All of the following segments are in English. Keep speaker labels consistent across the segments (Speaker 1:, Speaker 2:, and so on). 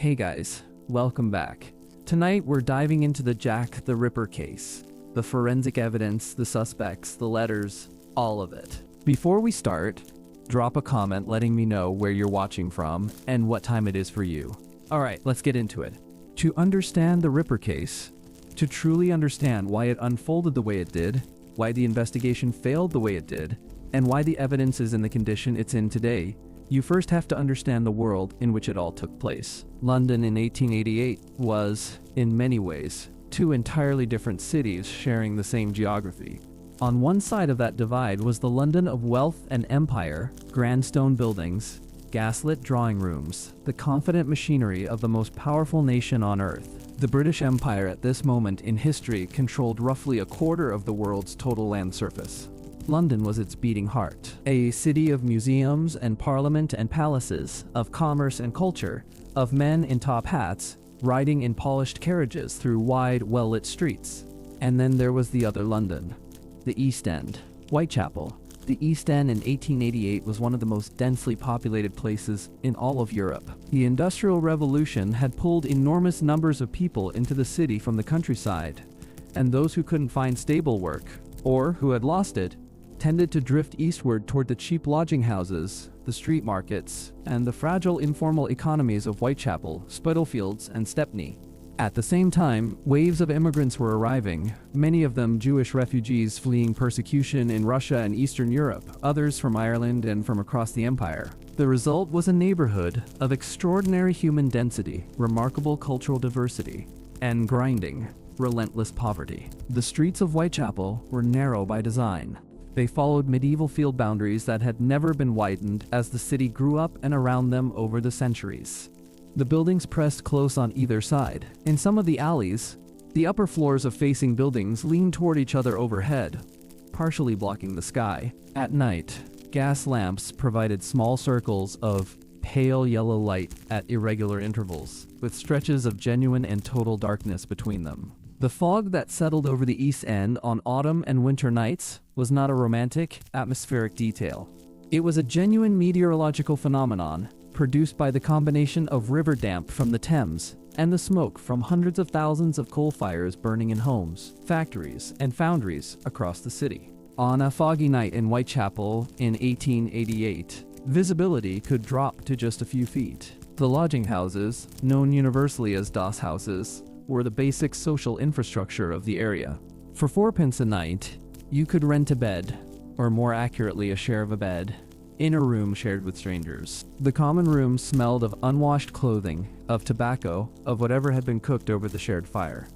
Speaker 1: Hey guys, welcome back. Tonight we're diving into the Jack the Ripper case. The forensic evidence, the suspects, the letters, all of it. Before we start, drop a comment letting me know where you're watching from and what time it is for you. Alright, let's get into it. To understand the Ripper case, to truly understand why it unfolded the way it did, why the investigation failed the way it did, and why the evidence is in the condition it's in today, you first have to understand the world in which it all took place. London in 1888 was, in many ways, two entirely different cities sharing the same geography. On one side of that divide was the London of wealth and empire, grand stone buildings, gaslit drawing rooms, the confident machinery of the most powerful nation on earth. The British Empire at this moment in history controlled roughly a quarter of the world's total land surface. London was its beating heart, a city of museums and parliament and palaces, of commerce and culture, of men in top hats, riding in polished carriages through wide, well-lit streets. And then there was the other London, the East End, Whitechapel. The East End in 1888 was one of the most densely populated places in all of Europe. The Industrial Revolution had pulled enormous numbers of people into the city from the countryside, and those who couldn't find stable work, or who had lost it, tended to drift eastward toward the cheap lodging houses, the street markets, and the fragile informal economies of Whitechapel, Spitalfields, and Stepney. At the same time, waves of immigrants were arriving, many of them Jewish refugees fleeing persecution in Russia and Eastern Europe, others from Ireland and from across the empire. The result was a neighborhood of extraordinary human density, remarkable cultural diversity, and grinding, relentless poverty. The streets of Whitechapel were narrow by design. They followed medieval field boundaries that had never been widened as the city grew up and around them over the centuries. The buildings pressed close on either side. In some of the alleys, the upper floors of facing buildings leaned toward each other overhead, partially blocking the sky. At night, gas lamps provided small circles of pale yellow light at irregular intervals, with stretches of genuine and total darkness between them. The fog that settled over the East End on autumn and winter nights was not a romantic, atmospheric detail. It was a genuine meteorological phenomenon, produced by the combination of river damp from the Thames and the smoke from hundreds of thousands of coal fires burning in homes, factories, and foundries across the city. On a foggy night in Whitechapel in 1888, visibility could drop to just a few feet. The lodging houses, known universally as doss houses, were the basic social infrastructure of the area. For 4p a night, you could rent a bed, or more accurately a share of a bed, in a room shared with strangers. The common room smelled of unwashed clothing, of tobacco, of whatever had been cooked over the shared fire.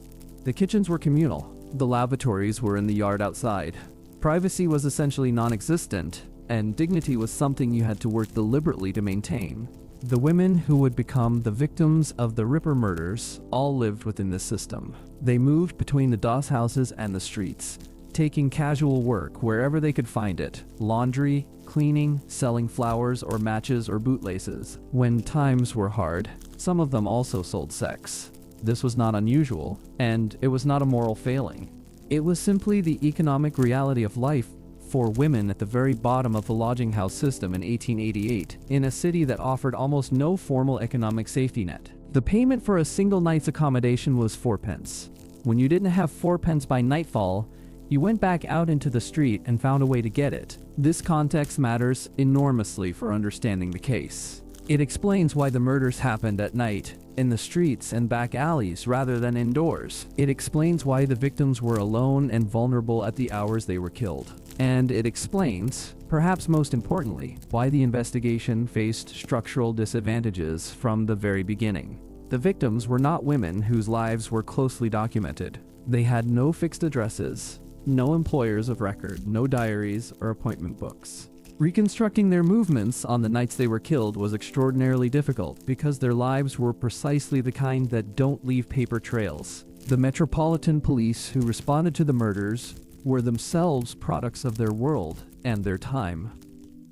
Speaker 1: The kitchens were communal. The lavatories were in the yard outside. Privacy was essentially non-existent, and dignity was something you had to work deliberately to maintain. The women who would become the victims of the Ripper murders all lived within this system. They moved between the doss houses and the streets, taking casual work wherever they could find it: laundry, cleaning, selling flowers or matches or bootlaces. When times were hard, some of them also sold sex. This was not unusual, and it was not a moral failing. It was simply the economic reality of life for women at the very bottom of the lodging house system in 1888, in a city that offered almost no formal economic safety net. The payment for a single night's accommodation was 4p. When you didn't have 4p by nightfall, you went back out into the street and found a way to get it. This context matters enormously for understanding the case. It explains why the murders happened at night, in the streets and back alleys rather than indoors. It explains why the victims were alone and vulnerable at the hours they were killed. And it explains, perhaps most importantly, why the investigation faced structural disadvantages from the very beginning. The victims were not women whose lives were closely documented. They had no fixed addresses, no employers of record, no diaries or appointment books. Reconstructing their movements on the nights they were killed was extraordinarily difficult because their lives were precisely the kind that don't leave paper trails. The Metropolitan Police who responded to the murders were themselves products of their world and their time.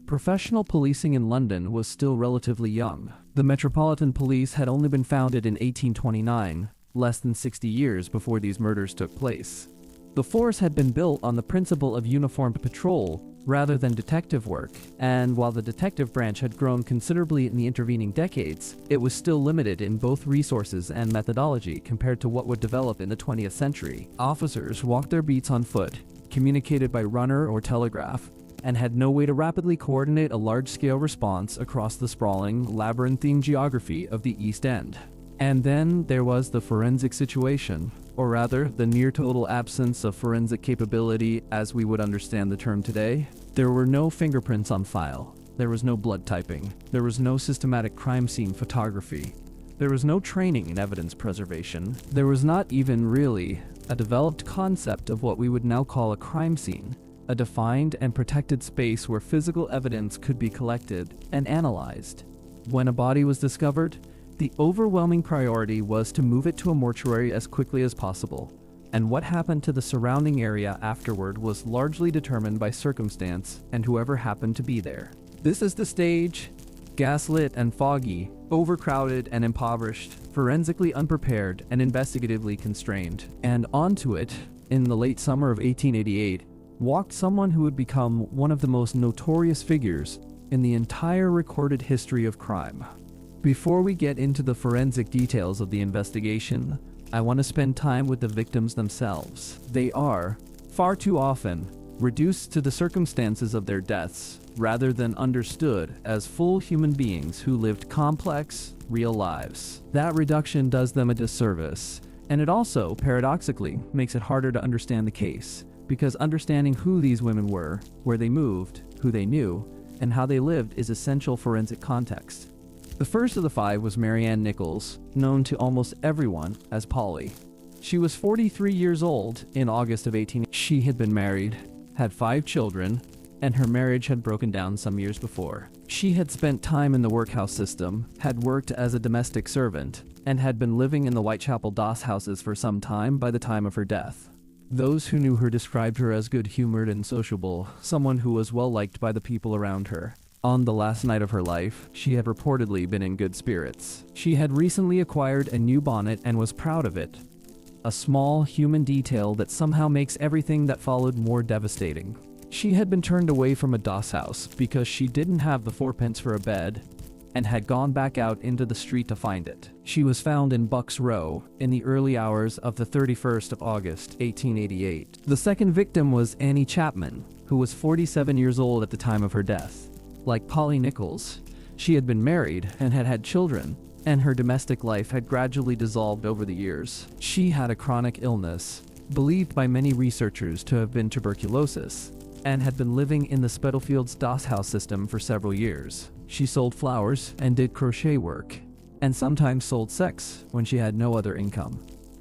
Speaker 1: Professional policing in London was still relatively young. The Metropolitan Police had only been founded in 1829, less than 60 years before these murders took place. The force had been built on the principle of uniformed patrol rather than detective work, and while the detective branch had grown considerably in the intervening decades, it was still limited in both resources and methodology compared to what would develop in the 20th century. Officers walked their beats on foot, communicated by runner or telegraph, and had no way to rapidly coordinate a large-scale response across the sprawling, labyrinthine geography of the East End. And then there was the forensic situation, or rather, the near-total absence of forensic capability as we would understand the term today. There were no fingerprints on file. There was no blood typing. There was no systematic crime scene photography. There was no training in evidence preservation. There was not even really a developed concept of what we would now call a crime scene, a defined and protected space where physical evidence could be collected and analyzed. When a body was discovered, the overwhelming priority was to move it to a mortuary as quickly as possible, and what happened to the surrounding area afterward was largely determined by circumstance and whoever happened to be there. This is the stage, gaslit and foggy, overcrowded and impoverished, forensically unprepared and investigatively constrained. And onto it, in the late summer of 1888, walked someone who would become one of the most notorious figures in the entire recorded history of crime. Before we get into the forensic details of the investigation, I want to spend time with the victims themselves. They are, far too often, reduced to the circumstances of their deaths, rather than understood as full human beings who lived complex, real lives. That reduction does them a disservice, and it also, paradoxically, makes it harder to understand the case, because understanding who these women were, where they moved, who they knew, and how they lived is essential forensic context. The first of the five was Mary Ann Nichols, known to almost everyone as Polly. She was 43 years old in August of 1880. She had been married, had 5 children, and her marriage had broken down some years before. She had spent time in the workhouse system, had worked as a domestic servant, and had been living in the Whitechapel doss houses for some time by the time of her death. Those who knew her described her as good-humored and sociable, someone who was well-liked by the people around her. On the last night of her life, she had reportedly been in good spirits. She had recently acquired a new bonnet and was proud of it. A small human detail that somehow makes everything that followed more devastating. She had been turned away from a doss house because she didn't have the 4pence for a bed and had gone back out into the street to find it. She was found in Bucks Row in the early hours of the 31st of August, 1888. The second victim was Annie Chapman, who was 47 years old at the time of her death. Like Polly Nichols, she had been married and had had children, and her domestic life had gradually dissolved over the years. She had a chronic illness, believed by many researchers to have been tuberculosis, and had been living in the Spitalfields doss house system for several years. She sold flowers and did crochet work, and sometimes sold sex when she had no other income.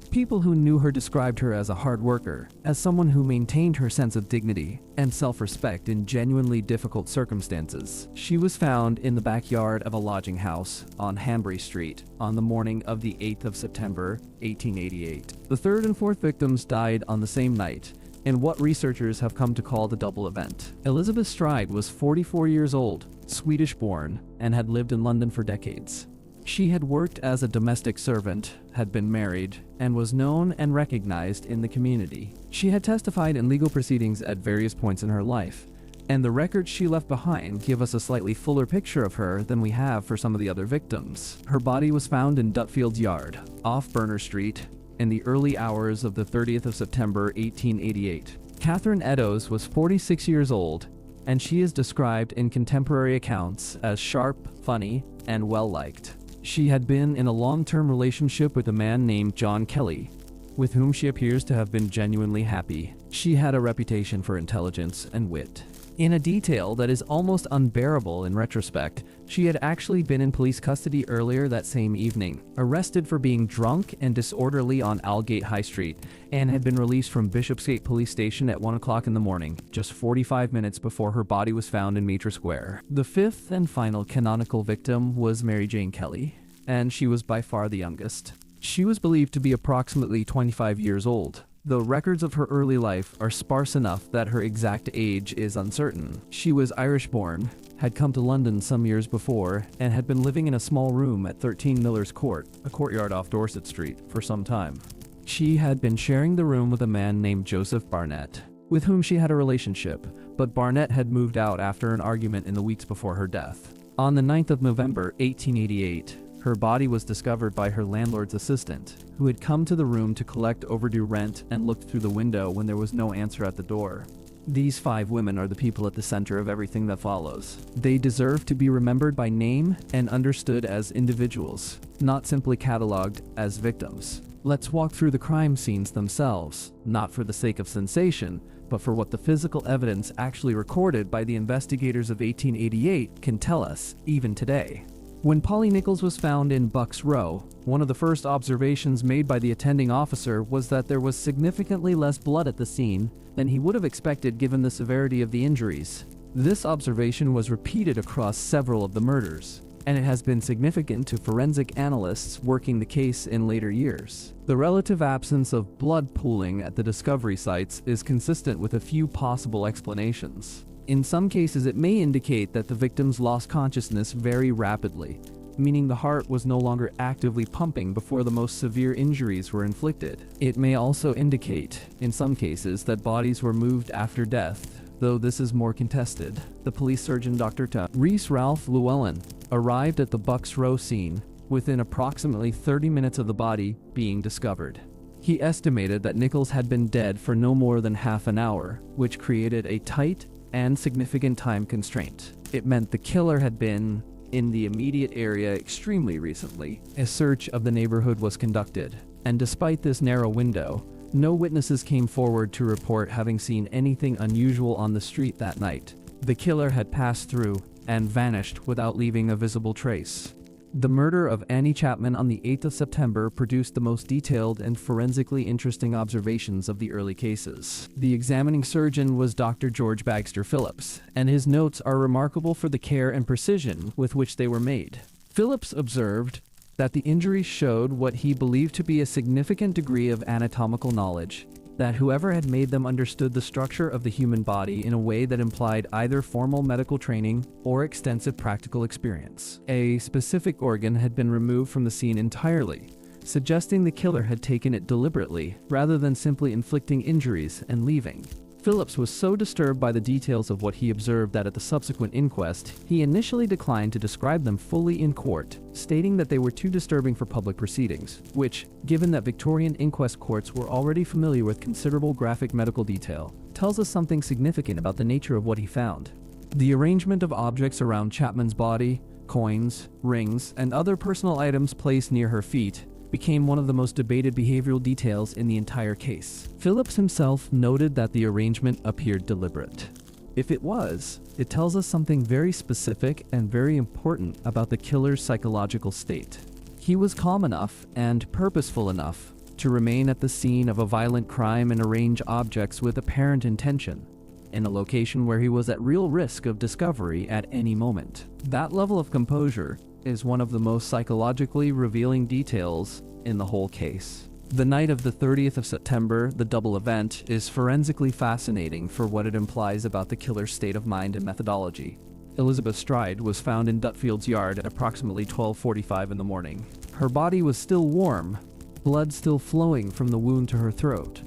Speaker 1: People who knew her described her as a hard worker, as someone who maintained her sense of dignity and self-respect in genuinely difficult circumstances. She was found in the backyard of a lodging house on Hanbury Street on the morning of the 8th of September, 1888. The third and fourth victims died on the same night, in what researchers have come to call the double event. Elizabeth Stride was 44 years old, Swedish-born, and had lived in London for decades. She had worked as a domestic servant, had been married, and was known and recognized in the community. She had testified in legal proceedings at various points in her life, and the records she left behind give us a slightly fuller picture of her than we have for some of the other victims. Her body was found in Dutfield's yard, off Burner Street, in the early hours of the 30th of September, 1888. Catherine Eddowes was 46 years old, and she is described in contemporary accounts as sharp, funny, and well-liked. She had been in a long-term relationship with a man named John Kelly, with whom she appears to have been genuinely happy. She had a reputation for intelligence and wit. In a detail that is almost unbearable in retrospect, she had actually been in police custody earlier that same evening, arrested for being drunk and disorderly on Aldgate High Street, and had been released from Bishopsgate Police Station at 1 o'clock in the morning, just 45 minutes before her body was found in Mitre Square. The fifth and final canonical victim was Mary Jane Kelly, and she was by far the youngest. She was believed to be approximately 25 years old, though records of her early life are sparse enough that her exact age is uncertain. She was Irish-born, had come to London some years before, and had been living in a small room at 13 Miller's Court, a courtyard off Dorset Street, for some time. She had been sharing the room with a man named Joseph Barnett, with whom she had a relationship, but Barnett had moved out after an argument in the weeks before her death. On the 9th of November, 1888, her body was discovered by her landlord's assistant, who had come to the room to collect overdue rent and looked through the window when there was no answer at the door. These 5 women are the people at the center of everything that follows. They deserve to be remembered by name and understood as individuals, not simply cataloged as victims. Let's walk through the crime scenes themselves, not for the sake of sensation, but for what the physical evidence actually recorded by the investigators of 1888 can tell us, even today. When Polly Nichols was found in Bucks Row, one of the first observations made by the attending officer was that there was significantly less blood at the scene than he would have expected given the severity of the injuries. This observation was repeated across several of the murders, and it has been significant to forensic analysts working the case in later years. The relative absence of blood pooling at the discovery sites is consistent with a few possible explanations. In some cases, it may indicate that the victims lost consciousness very rapidly, meaning the heart was no longer actively pumping before the most severe injuries were inflicted. It may also indicate, in some cases, that bodies were moved after death, though this is more contested. The police surgeon Dr. Reese Ralph Llewellyn arrived at the Bucks Row scene within approximately 30 minutes of the body being discovered. He estimated that Nichols had been dead for no more than half an hour, which created a tight and significant time constraint. It meant the killer had been in the immediate area extremely recently. A search of the neighborhood was conducted, and despite this narrow window, no witnesses came forward to report having seen anything unusual on the street that night. The killer had passed through and vanished without leaving a visible trace. The murder of Annie Chapman on the 8th of September produced the most detailed and forensically interesting observations of the early cases. The examining surgeon was Dr. George Bagster Phillips, and his notes are remarkable for the care and precision with which they were made. Phillips observed that the injuries showed what he believed to be a significant degree of anatomical knowledge, that whoever had made them understood the structure of the human body in a way that implied either formal medical training or extensive practical experience. A specific organ had been removed from the scene entirely, suggesting the killer had taken it deliberately rather than simply inflicting injuries and leaving. Phillips was so disturbed by the details of what he observed that at the subsequent inquest, he initially declined to describe them fully in court, stating that they were too disturbing for public proceedings, which, given that Victorian inquest courts were already familiar with considerable graphic medical detail, tells us something significant about the nature of what he found. The arrangement of objects around Chapman's body, coins, rings, and other personal items placed near her feet, became one of the most debated behavioral details in the entire case. Phillips himself noted that the arrangement appeared deliberate. If it was, it tells us something very specific and very important about the killer's psychological state. He was calm enough and purposeful enough to remain at the scene of a violent crime and arrange objects with apparent intention, in a location where he was at real risk of discovery at any moment. That level of composure is one of the most psychologically revealing details in the whole case. The night of the 30th of September, the double event, is forensically fascinating for what it implies about the killer's state of mind and methodology. Elizabeth Stride was found in Dutfield's yard at approximately 12:45 in the morning. Her body was still warm, blood still flowing from the wound to her throat,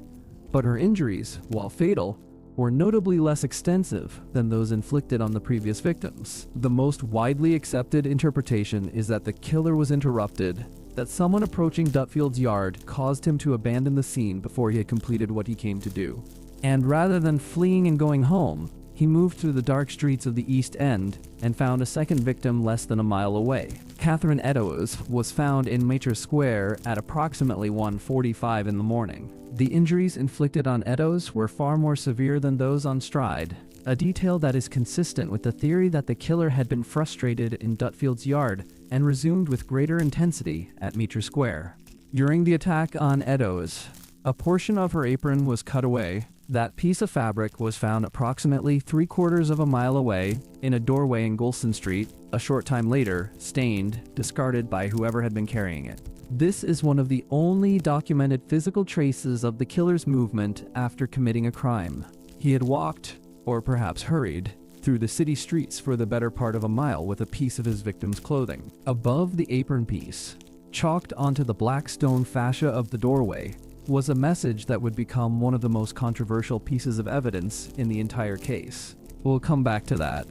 Speaker 1: but her injuries, while fatal, were notably less extensive than those inflicted on the previous victims. The most widely accepted interpretation is that the killer was interrupted, that someone approaching Dutfield's yard caused him to abandon the scene before he had completed what he came to do. And rather than fleeing and going home, he moved through the dark streets of the East End and found a second victim less than a mile away. Catherine Eddowes was found in Maitre Square at approximately 1:45 in the morning. The injuries inflicted on Eddowes were far more severe than those on Stride, a detail that is consistent with the theory that the killer had been frustrated in Dutfield's yard and resumed with greater intensity at Maitre Square. During the attack on Eddowes, a portion of her apron was cut away. That piece of fabric was found approximately 3/4 of a mile away in a doorway in Golston Street, a short time later, stained, discarded by whoever had been carrying it. This is one of the only documented physical traces of the killer's movement after committing a crime. He had walked, or perhaps hurried, through the city streets for the better part of a mile with a piece of his victim's clothing. Above the apron piece, chalked onto the black stone fascia of the doorway, was a message that would become one of the most controversial pieces of evidence in the entire case. We'll come back to that.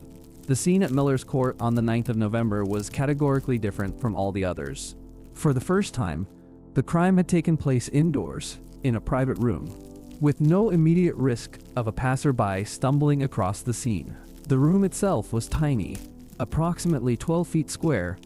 Speaker 1: The scene at Miller's Court on the 9th of November was categorically different from all the others. For the first time, the crime had taken place indoors, in a private room, with no immediate risk of a passerby stumbling across the scene. The room itself was tiny, approximately 12 feet square,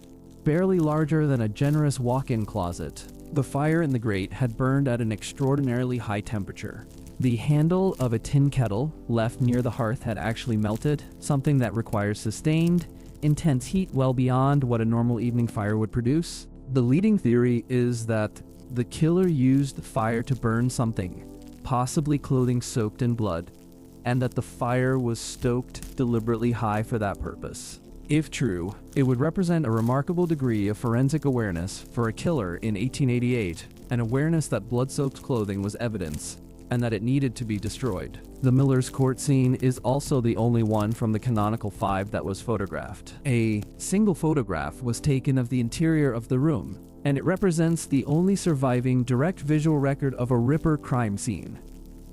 Speaker 1: barely larger than a generous walk-in closet. The fire in the grate had burned at an extraordinarily high temperature. The handle of a tin kettle left near the hearth had actually melted, something that requires sustained, intense heat well beyond what a normal evening fire would produce. The leading theory is that the killer used the fire to burn something, possibly clothing soaked in blood, and that the fire was stoked deliberately high for that purpose. If true, it would represent a remarkable degree of forensic awareness for a killer in 1888, an awareness that blood-soaked clothing was evidence, and that it needed to be destroyed. The Miller's Court scene is also the only one from the canonical 5 that was photographed. A single photograph was taken of the interior of the room, and it represents the only surviving direct visual record of a Ripper crime scene.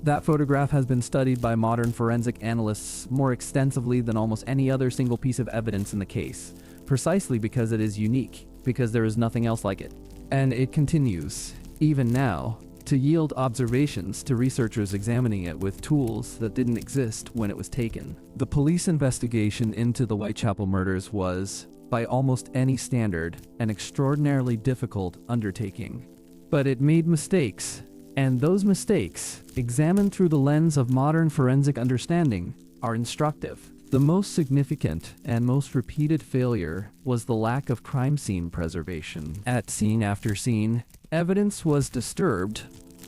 Speaker 1: That photograph has been studied by modern forensic analysts more extensively than almost any other single piece of evidence in the case, precisely because it is unique, because there is nothing else like it. And it continues, even now, to yield observations to researchers examining it with tools that didn't exist when it was taken. The police investigation into the Whitechapel murders was, by almost any standard, an extraordinarily difficult undertaking. But it made mistakes, and those mistakes, examined through the lens of modern forensic understanding, are instructive. The most significant and most repeated failure was the lack of crime scene preservation. At scene after scene, evidence was disturbed,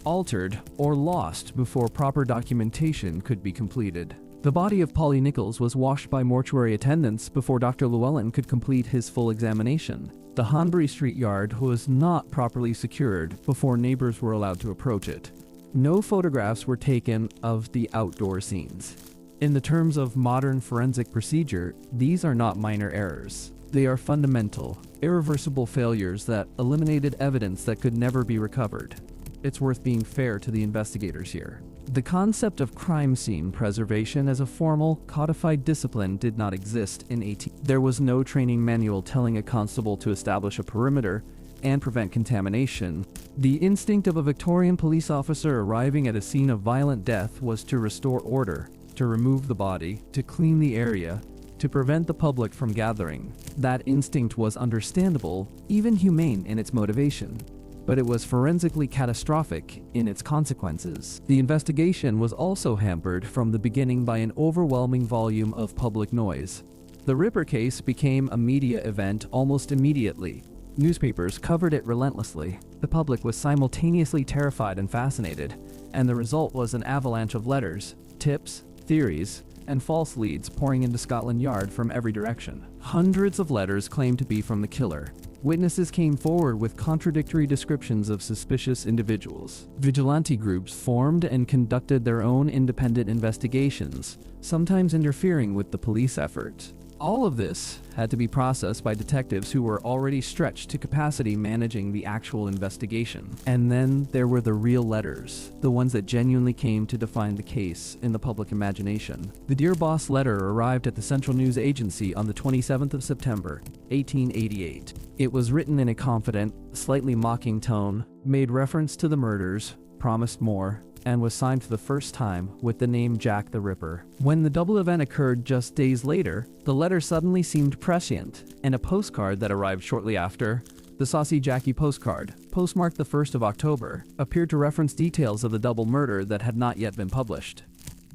Speaker 1: altered, or lost before proper documentation could be completed. The body of Polly Nichols was washed by mortuary attendants before Dr. Llewellyn could complete his full examination. The Hanbury Street yard was not properly secured before neighbors were allowed to approach it. No photographs were taken of the outdoor scenes. In the terms of modern forensic procedure, these are not minor errors. They are fundamental, irreversible failures that eliminated evidence that could never be recovered. It's worth being fair to the investigators here. The concept of crime scene preservation as a formal, codified discipline did not exist in 18. There was no training manual telling a constable to establish a perimeter and prevent contamination. The instinct of a Victorian police officer arriving at a scene of violent death was to restore order, to remove the body, to clean the area, to prevent the public from gathering. That instinct was understandable, even humane in its motivation, but it was forensically catastrophic in its consequences. The investigation was also hampered from the beginning by an overwhelming volume of public noise. The Ripper case became a media event almost immediately. Newspapers covered it relentlessly. The public was simultaneously terrified and fascinated, and the result was an avalanche of letters, tips, theories, and false leads pouring into Scotland Yard from every direction. Hundreds of letters claimed to be from the killer. Witnesses came forward with contradictory descriptions of suspicious individuals. Vigilante groups formed and conducted their own independent investigations, sometimes interfering with the police effort. All of this had to be processed by detectives who were already stretched to capacity managing the actual investigation. And then there were the real letters, the ones that genuinely came to define the case in the public imagination. The Dear Boss letter arrived at the Central News Agency on the 27th of September, 1888. It was written in a confident, slightly mocking tone, made reference to the murders, promised more, and was signed for the first time with the name Jack the Ripper. When the double event occurred just days later, the letter suddenly seemed prescient, and a postcard that arrived shortly after, the Saucy Jackie postcard, postmarked the 1st of October, appeared to reference details of the double murder that had not yet been published.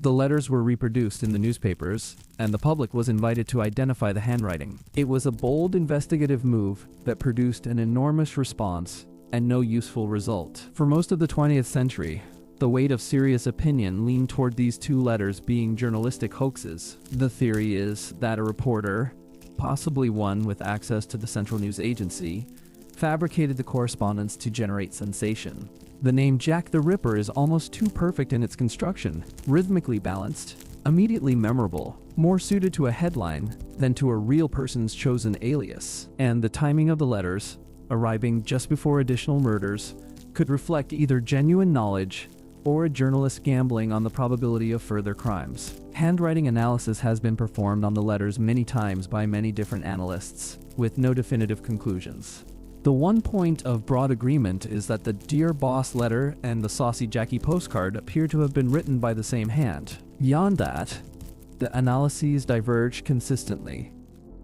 Speaker 1: The letters were reproduced in the newspapers, and the public was invited to identify the handwriting. It was a bold investigative move that produced an enormous response and no useful result. For most of the 20th century, the weight of serious opinion leaned toward these two letters being journalistic hoaxes. The theory is that a reporter, possibly one with access to the Central News Agency, fabricated the correspondence to generate sensation. The name Jack the Ripper is almost too perfect in its construction, rhythmically balanced, immediately memorable, more suited to a headline than to a real person's chosen alias. And the timing of the letters, arriving just before additional murders, could reflect either genuine knowledge or a journalist gambling on the probability of further crimes. Handwriting analysis has been performed on the letters many times by many different analysts, with no definitive conclusions. The one point of broad agreement is that the Dear Boss letter and the Saucy Jackie postcard appear to have been written by the same hand. Beyond that, the analyses diverge consistently.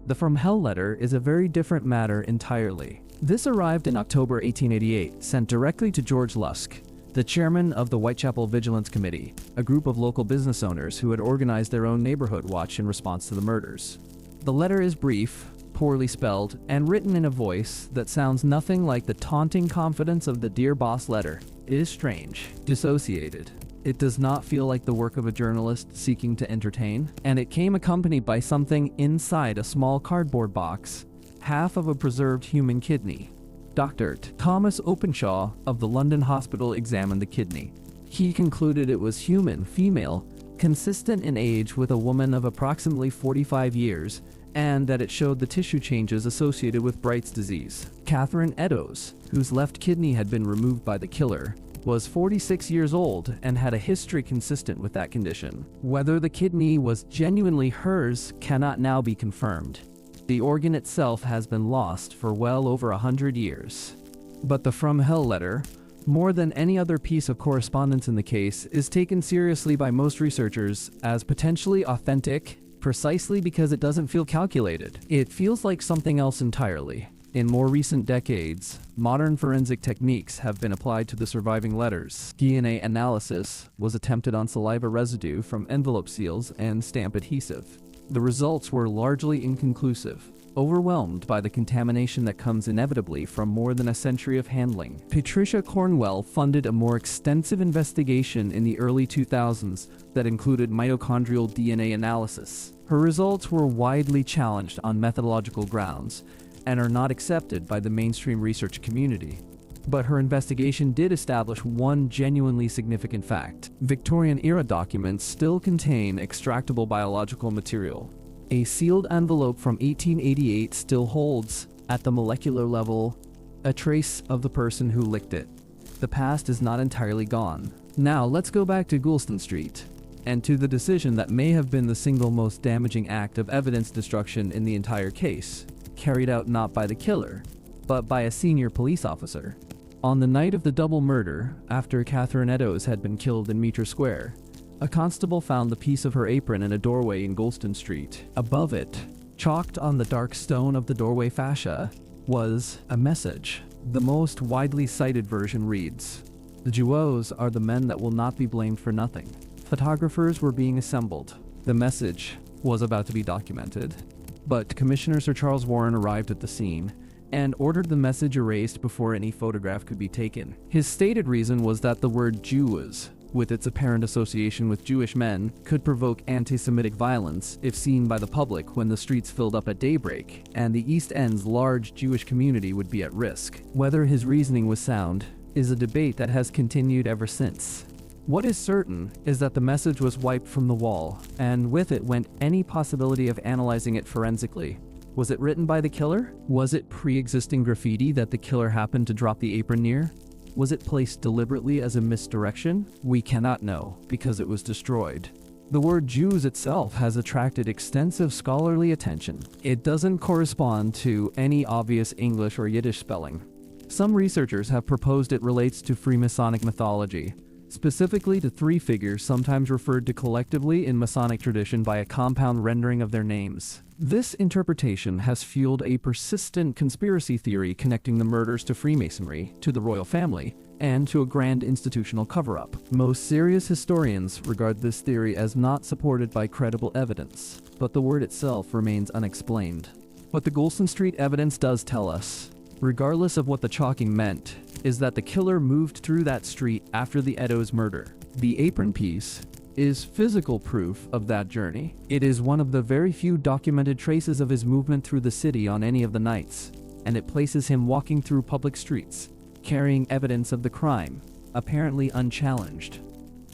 Speaker 1: The From Hell letter is a very different matter entirely. This arrived in October 1888, sent directly to George Lusk, the chairman of the Whitechapel Vigilance Committee, a group of local business owners who had organized their own neighborhood watch in response to the murders. The letter is brief, poorly spelled, and written in a voice that sounds nothing like the taunting confidence of the Dear Boss letter. It is strange, dissociated. It does not feel like the work of a journalist seeking to entertain, and it came accompanied by something inside a small cardboard box, half of a preserved human kidney. Dr. Thomas Openshaw of the London Hospital examined the kidney. He concluded it was human, female, consistent in age with a woman of approximately 45 years, and that it showed the tissue changes associated with Bright's disease. Catherine Eddowes, whose left kidney had been removed by the killer, was 46 years old and had a history consistent with that condition. Whether the kidney was genuinely hers cannot now be confirmed. The organ itself has been lost for well over 100 years. But the From Hell letter, more than any other piece of correspondence in the case, is taken seriously by most researchers as potentially authentic, precisely because it doesn't feel calculated. It feels like something else entirely. In more recent decades, modern forensic techniques have been applied to the surviving letters. DNA analysis was attempted on saliva residue from envelope seals and stamp adhesive. The results were largely inconclusive, overwhelmed by the contamination that comes inevitably from more than a century of handling. Patricia Cornwell funded a more extensive investigation in the early 2000s that included mitochondrial DNA analysis. Her results were widely challenged on methodological grounds and are not accepted by the mainstream research community. But her investigation did establish one genuinely significant fact. Victorian-era documents still contain extractable biological material. A sealed envelope from 1888 still holds, at the molecular level, a trace of the person who licked it. The past is not entirely gone. Now let's go back to Goulston Street, and to the decision that may have been the single most damaging act of evidence destruction in the entire case, carried out not by the killer, but by a senior police officer. On the night of the double murder, after Catherine Eddowes had been killed in Meter Square, a constable found the piece of her apron in a doorway in Goulston Street. Above it, chalked on the dark stone of the doorway fascia, was a message. The most widely cited version reads, "The Duos are the men that will not be blamed for nothing." Photographers were being assembled. The message was about to be documented. But Commissioner Sir Charles Warren arrived at the scene and ordered the message erased before any photograph could be taken. His stated reason was that the word Jews, with its apparent association with Jewish men, could provoke anti-Semitic violence if seen by the public when the streets filled up at daybreak, and the East End's large Jewish community would be at risk. Whether his reasoning was sound is a debate that has continued ever since. What is certain is that the message was wiped from the wall, and with it went any possibility of analyzing it forensically. Was it written by the killer? Was it pre-existing graffiti that the killer happened to drop the apron near? Was it placed deliberately as a misdirection? We cannot know, because it was destroyed. The word Jews itself has attracted extensive scholarly attention. It doesn't correspond to any obvious English or Yiddish spelling. Some researchers have proposed it relates to Freemasonic mythology, specifically to three figures sometimes referred to collectively in Masonic tradition by a compound rendering of their names. This interpretation has fueled a persistent conspiracy theory connecting the murders to Freemasonry, to the royal family, and to a grand institutional cover-up. Most serious historians regard this theory as not supported by credible evidence, but the word itself remains unexplained. What the Goulston Street evidence does tell us, regardless of what the chalking meant, is that the killer moved through that street after the Eddowes murder. The apron piece is physical proof of that journey. It is one of the very few documented traces of his movement through the city on any of the nights, and it places him walking through public streets, carrying evidence of the crime, apparently unchallenged.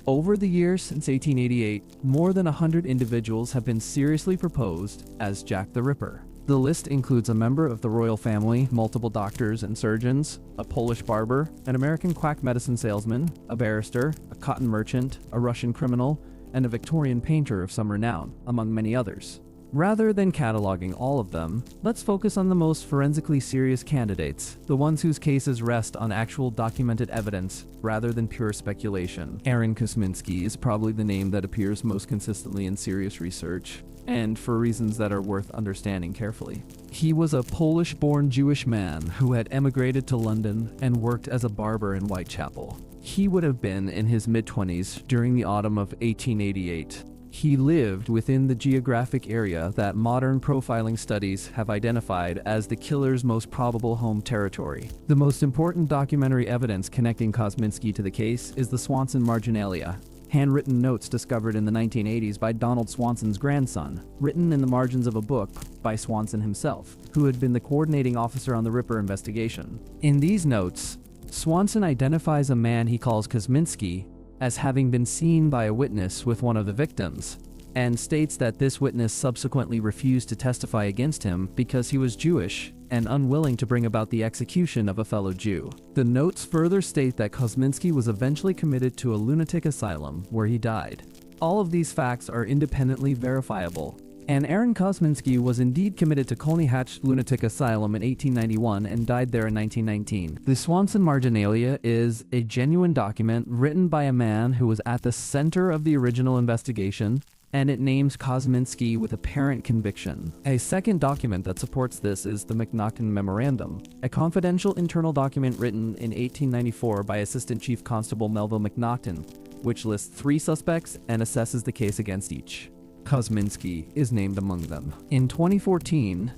Speaker 1: Over the years since 1888, more than 100 individuals have been seriously proposed as Jack the Ripper. The list includes a member of the royal family, multiple doctors and surgeons, a Polish barber, an American quack medicine salesman, a barrister, a cotton merchant, a Russian criminal, and a Victorian painter of some renown, among many others. Rather than cataloging all of them, let's focus on the most forensically serious candidates, the ones whose cases rest on actual documented evidence rather than pure speculation. Aaron Kosminski is probably the name that appears most consistently in serious research, and for reasons that are worth understanding carefully. He was a Polish-born Jewish man who had emigrated to London and worked as a barber in Whitechapel. He would have been in his mid-20s during the autumn of 1888. He lived within the geographic area that modern profiling studies have identified as the killer's most probable home territory. The most important documentary evidence connecting Kosminski to the case is the Swanson marginalia, handwritten notes discovered in the 1980s by Donald Swanson's grandson, written in the margins of a book by Swanson himself, who had been the coordinating officer on the Ripper investigation. In these notes, Swanson identifies a man he calls Kosminski as having been seen by a witness with one of the victims, and states that this witness subsequently refused to testify against him because he was Jewish and unwilling to bring about the execution of a fellow Jew. The notes further state that Kosminski was eventually committed to a lunatic asylum where he died. All of these facts are independently verifiable, and Aaron Kosminski was indeed committed to Colney Hatch Lunatic Asylum in 1891 and died there in 1919. The Swanson marginalia is a genuine document written by a man who was at the center of the original investigation, and it names Kosminski with apparent conviction. A second document that supports this is the McNaughton Memorandum, a confidential internal document written in 1894 by Assistant Chief Constable Melville McNaughton, which lists 3 suspects and assesses the case against each. Kosminski is named among them. In 2014,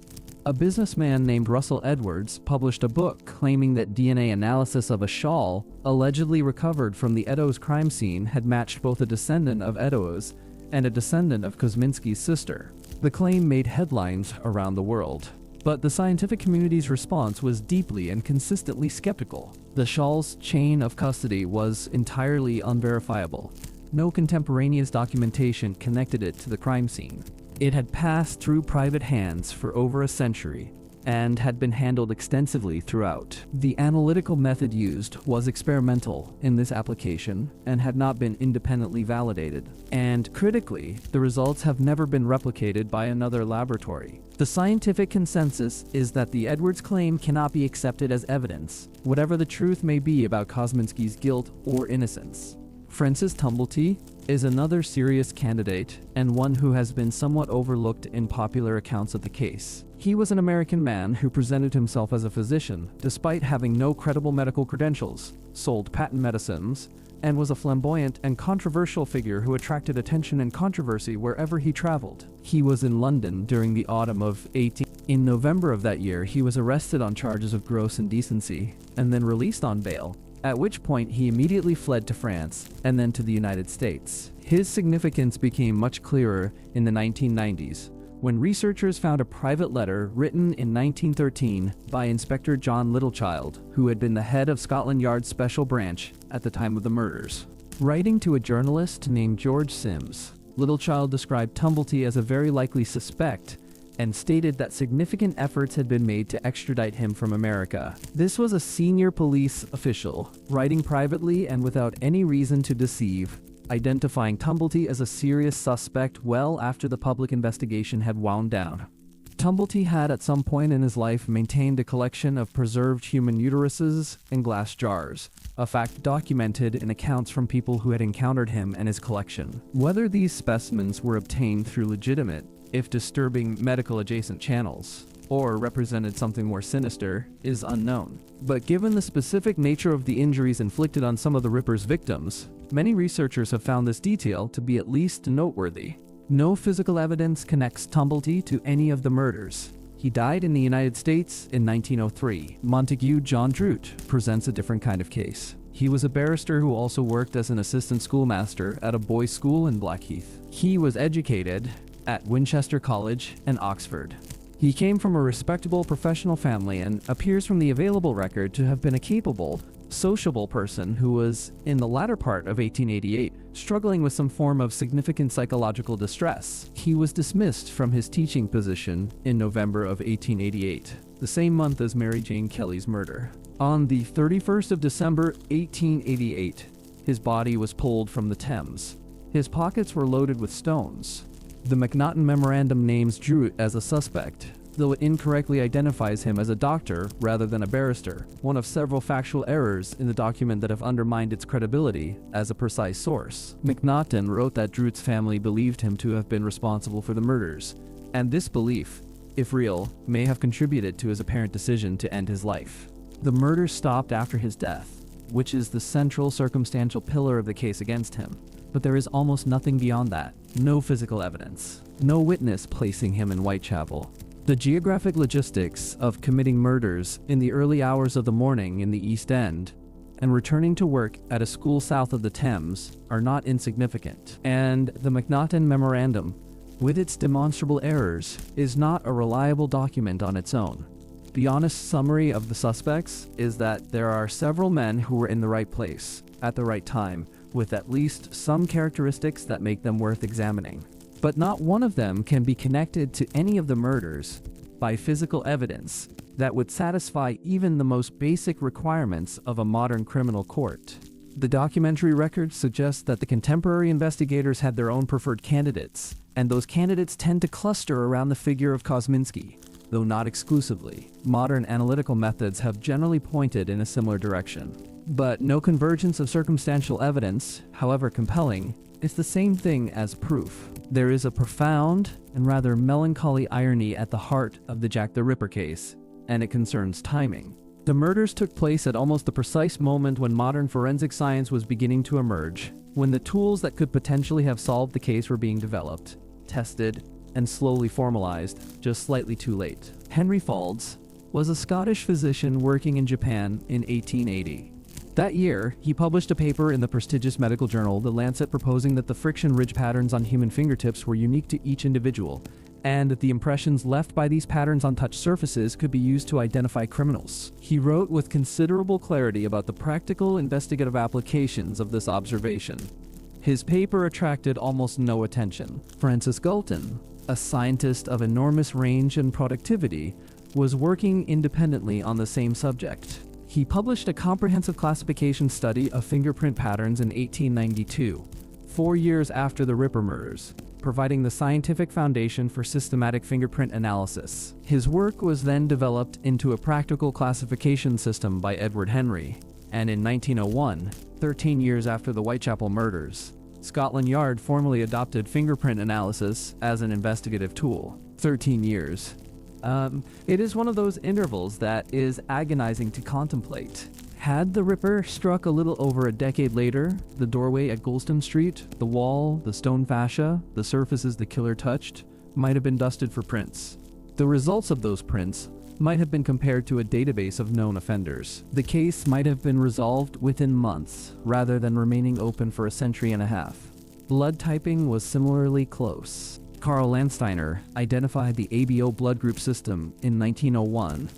Speaker 1: a businessman named Russell Edwards published a book claiming that DNA analysis of a shawl allegedly recovered from the Eddowes crime scene had matched both a descendant of Eddowes and a descendant of Kosminski's sister. The claim made headlines around the world, but the scientific community's response was deeply and consistently skeptical. The shawl's chain of custody was entirely unverifiable. No contemporaneous documentation connected it to the crime scene. It had passed through private hands for over a century and had been handled extensively throughout. The analytical method used was experimental in this application and had not been independently validated. And critically, the results have never been replicated by another laboratory. The scientific consensus is that the Edwards claim cannot be accepted as evidence, whatever the truth may be about Kosminski's guilt or innocence. Francis Tumblety is another serious candidate and one who has been somewhat overlooked in popular accounts of the case. He was an American man who presented himself as a physician despite having no credible medical credentials, sold patent medicines, and was a flamboyant and controversial figure who attracted attention and controversy wherever he traveled. He was in London during the autumn of 18. In November of that year, he was arrested on charges of gross indecency and then released on bail, at which point he immediately fled to France and then to the United States. His significance became much clearer in the 1990s, when researchers found a private letter written in 1913 by Inspector John Littlechild, who had been the head of Scotland Yard's Special Branch at the time of the murders. Writing to a journalist named George Sims, Littlechild described Tumblety as a very likely suspect and stated that significant efforts had been made to extradite him from America. This was a senior police official, writing privately and without any reason to deceive, identifying Tumblety as a serious suspect well after the public investigation had wound down. Tumblety had at some point in his life maintained a collection of preserved human uteruses and glass jars, a fact documented in accounts from people who had encountered him and his collection. Whether these specimens were obtained through legitimate, if disturbing, medical adjacent channels, or represented something more sinister, is unknown. But given the specific nature of the injuries inflicted on some of the Ripper's victims, many researchers have found this detail to be at least noteworthy. No physical evidence connects Tumblety to any of the murders. He died in the United States in 1903. Montague John Drute presents a different kind of case. He was a barrister who also worked as an assistant schoolmaster at a boys' school in Blackheath. He was educated at Winchester College and Oxford. He came from a respectable professional family and appears from the available record to have been a capable sociable person who was, in the latter part of 1888, struggling with some form of significant psychological distress. He was dismissed from his teaching position in November of 1888, the same month as Mary Jane Kelly's murder. On the 31st of December 1888, his body was pulled from the Thames. His pockets were loaded with stones. The MacNaughton Memorandum names Druitt as a suspect, though it incorrectly identifies him as a doctor rather than a barrister, one of several factual errors in the document that have undermined its credibility as a precise source. MacNaughton wrote that Druitt's family believed him to have been responsible for the murders, and this belief, if real, may have contributed to his apparent decision to end his life. The murders stopped after his death, which is the central circumstantial pillar of the case against him. But there is almost nothing beyond that. No physical evidence. No witness placing him in Whitechapel. The geographic logistics of committing murders in the early hours of the morning in the East End and returning to work at a school south of the Thames are not insignificant. And the MacNaughton Memorandum, with its demonstrable errors, is not a reliable document on its own. The honest summary of the suspects is that there are several men who were in the right place, at the right time, with at least some characteristics that make them worth examining. But not one of them can be connected to any of the murders by physical evidence that would satisfy even the most basic requirements of a modern criminal court. The documentary record suggests that the contemporary investigators had their own preferred candidates, and those candidates tend to cluster around the figure of Kosminski, though not exclusively. Modern analytical methods have generally pointed in a similar direction. But no convergence of circumstantial evidence, however compelling, is the same thing as proof. There is a profound and rather melancholy irony at the heart of the Jack the Ripper case, and it concerns timing. The murders took place at almost the precise moment when modern forensic science was beginning to emerge, when the tools that could potentially have solved the case were being developed, tested, and slowly formalized, just slightly too late. Henry Faulds was a Scottish physician working in Japan in 1880. That year, he published a paper in the prestigious medical journal The Lancet proposing that the friction ridge patterns on human fingertips were unique to each individual, and that the impressions left by these patterns on touch surfaces could be used to identify criminals. He wrote with considerable clarity about the practical investigative applications of this observation. His paper attracted almost no attention. Francis Galton, a scientist of enormous range and productivity, was working independently on the same subject. He published a comprehensive classification study of fingerprint patterns in 1892, 4 years after the Ripper murders, providing the scientific foundation for systematic fingerprint analysis. His work was then developed into a practical classification system by Edward Henry, and in 1901, 13 years after the Whitechapel murders, Scotland Yard formally adopted fingerprint analysis as an investigative tool. 13 years. It is one of those intervals that is agonizing to contemplate. Had the Ripper struck a little over a decade later, the doorway at Goulston Street, the wall, the stone fascia, the surfaces the killer touched, might have been dusted for prints. The results of those prints might have been compared to a database of known offenders. The case might have been resolved within months, rather than remaining open for a century and a half. Blood typing was similarly close. Karl Landsteiner identified the ABO blood group system in 1901.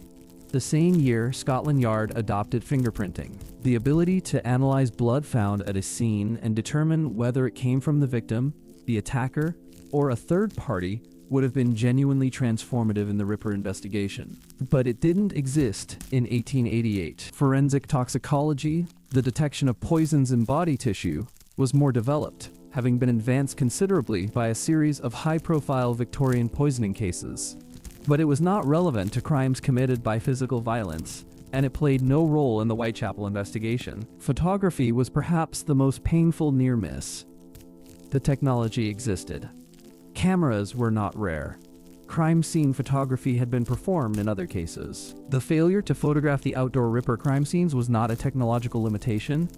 Speaker 1: The same year, Scotland Yard adopted fingerprinting. The ability to analyze blood found at a scene and determine whether it came from the victim, the attacker, or a third party would have been genuinely transformative in the Ripper investigation. But it didn't exist in 1888. Forensic toxicology, the detection of poisons in body tissue, was more developed, having been advanced considerably by a series of high-profile Victorian poisoning cases. But it was not relevant to crimes committed by physical violence, and it played no role in the Whitechapel investigation. Photography was perhaps the most painful near miss. The technology existed. Cameras were not rare. Crime scene photography had been performed in other cases. The failure to photograph the outdoor Ripper crime scenes was not a technological limitation.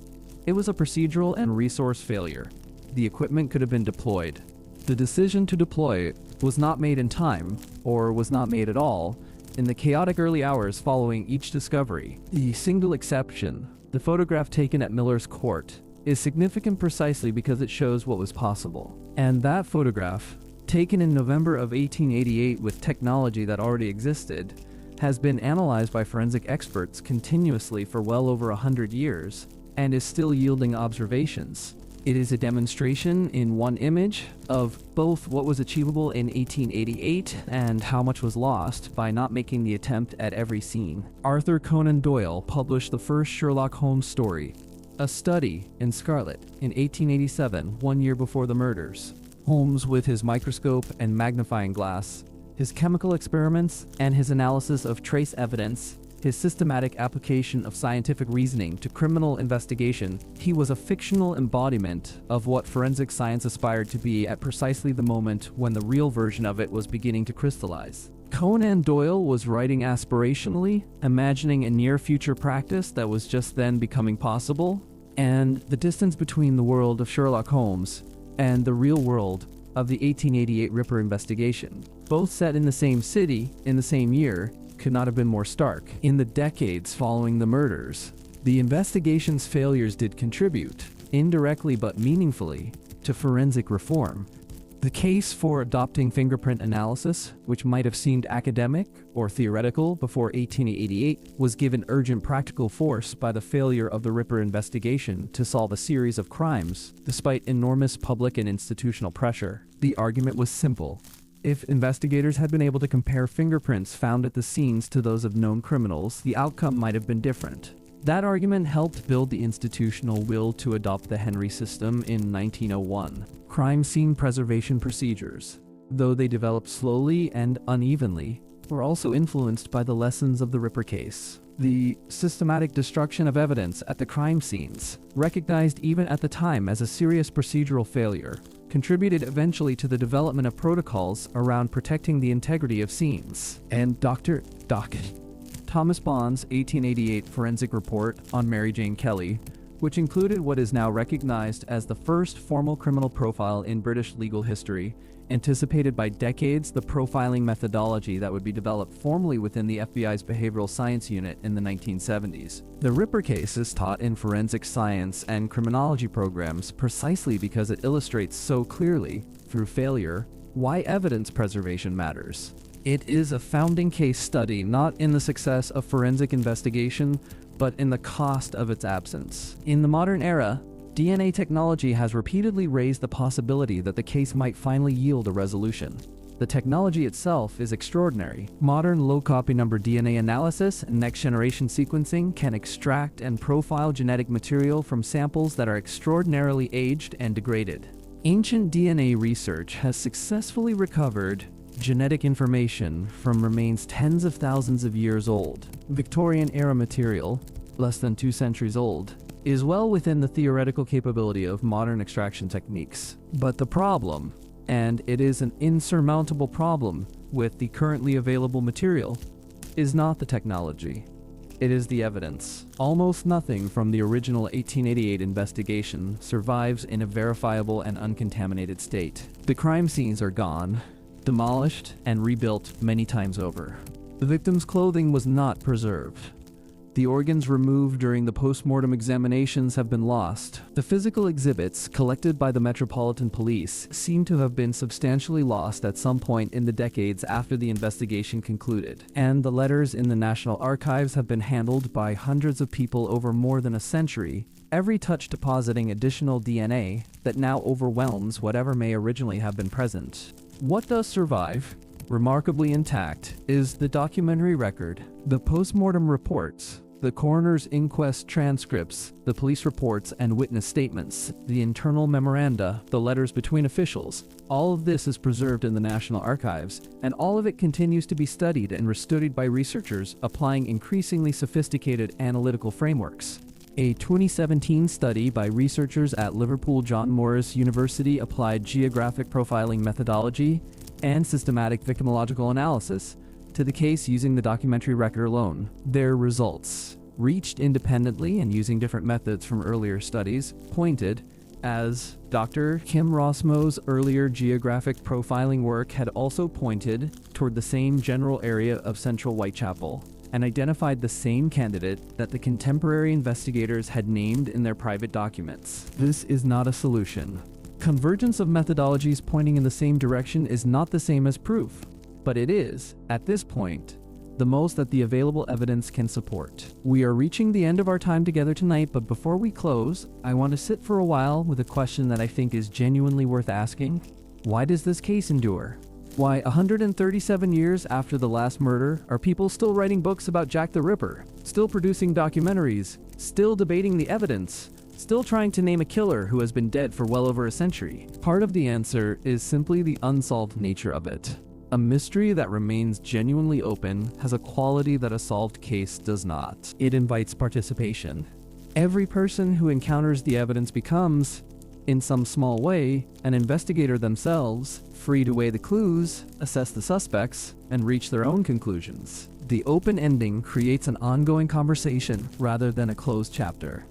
Speaker 1: It was a procedural and resource failure. The equipment could have been deployed. The decision to deploy was not made in time, or was not made at all, in the chaotic early hours following each discovery. The single exception, the photograph taken at Miller's Court, is significant precisely because it shows what was possible. And that photograph, taken in November of 1888 with technology that already existed, has been analyzed by forensic experts continuously for well over 100 years and is still yielding observations. It is a demonstration in one image of both what was achievable in 1888 and how much was lost by not making the attempt at every scene. Arthur Conan Doyle published the first Sherlock Holmes story, A Study in Scarlet, in 1887, 1 year before the murders. Holmes, with his microscope and magnifying glass, his chemical experiments, and his analysis of trace evidence, his systematic application of scientific reasoning to criminal investigation, he was a fictional embodiment of what forensic science aspired to be at precisely the moment when the real version of it was beginning to crystallize. Conan Doyle was writing aspirationally, imagining a near-future practice that was just then becoming possible, and the distance between the world of Sherlock Holmes and the real world of the 1888 Ripper investigation, both set in the same city in the same year, could not have been more stark. In the decades following the murders, the investigation's failures did contribute, indirectly but meaningfully, to forensic reform. The case for adopting fingerprint analysis, which might have seemed academic or theoretical before 1888, was given urgent practical force by the failure of the Ripper investigation to solve a series of crimes, despite enormous public and institutional pressure. The argument was simple. If investigators had been able to compare fingerprints found at the scenes to those of known criminals, the outcome might have been different. That argument helped build the institutional will to adopt the Henry system in 1901. Crime scene preservation procedures, though they developed slowly and unevenly, were also influenced by the lessons of the Ripper case. The systematic destruction of evidence at the crime scenes, recognized even at the time as a serious procedural failure, contributed eventually to the development of protocols around protecting the integrity of scenes. And Dr. Thomas Bond's 1888 forensic report on Mary Jane Kelly, which included what is now recognized as the first formal criminal profile in British legal history, anticipated by decades the profiling methodology that would be developed formally within the FBI's behavioral science unit in the 1970s. The Ripper case is taught in forensic science and criminology programs precisely because it illustrates so clearly, through failure, why evidence preservation matters. It is a founding case study not in the success of forensic investigation, but in the cost of its absence. In the modern era, DNA technology has repeatedly raised the possibility that the case might finally yield a resolution. The technology itself is extraordinary. Modern low-copy number DNA analysis and next-generation sequencing can extract and profile genetic material from samples that are extraordinarily aged and degraded. Ancient DNA research has successfully recovered genetic information from remains tens of thousands of years old. Victorian-era material, less than 2 centuries old, is well within the theoretical capability of modern extraction techniques. But the problem, and it is an insurmountable problem with the currently available material, is not the technology. It is the evidence. Almost nothing from the original 1888 investigation survives in a verifiable and uncontaminated state. The crime scenes are gone, demolished, and rebuilt many times over. The victim's clothing was not preserved. The organs removed during the post-mortem examinations have been lost. The physical exhibits collected by the Metropolitan Police seem to have been substantially lost at some point in the decades after the investigation concluded. And the letters in the National Archives have been handled by hundreds of people over more than a century, every touch depositing additional DNA that now overwhelms whatever may originally have been present. What does survive, remarkably intact, is the documentary record, the post-mortem reports, the coroner's inquest transcripts, the police reports and witness statements, the internal memoranda, the letters between officials. All of this is preserved in the National Archives, and all of it continues to be studied and restudied by researchers applying increasingly sophisticated analytical frameworks. A 2017 study by researchers at Liverpool John Moores University applied geographic profiling methodology and systematic victimological analysis to the case using the documentary record alone. Their results, reached independently and using different methods from earlier studies, pointed, as Dr. Kim Rossmo's earlier geographic profiling work had also pointed toward the same general area of central Whitechapel, and identified the same candidate that the contemporary investigators had named in their private documents. This is not a solution. Convergence of methodologies pointing in the same direction is not the same as proof, but it is, at this point, the most that the available evidence can support. We are reaching the end of our time together tonight, but before we close, I want to sit for a while with a question that I think is genuinely worth asking. Why does this case endure? Why, 137 years after the last murder, are people still writing books about Jack the Ripper, still producing documentaries, still debating the evidence, still trying to name a killer who has been dead for well over a century? Part of the answer is simply the unsolved nature of it. A mystery that remains genuinely open has a quality that a solved case does not. It invites participation. Every person who encounters the evidence becomes, in some small way, an investigator themselves, free to weigh the clues, assess the suspects, and reach their own conclusions. The open ending creates an ongoing conversation rather than a closed chapter.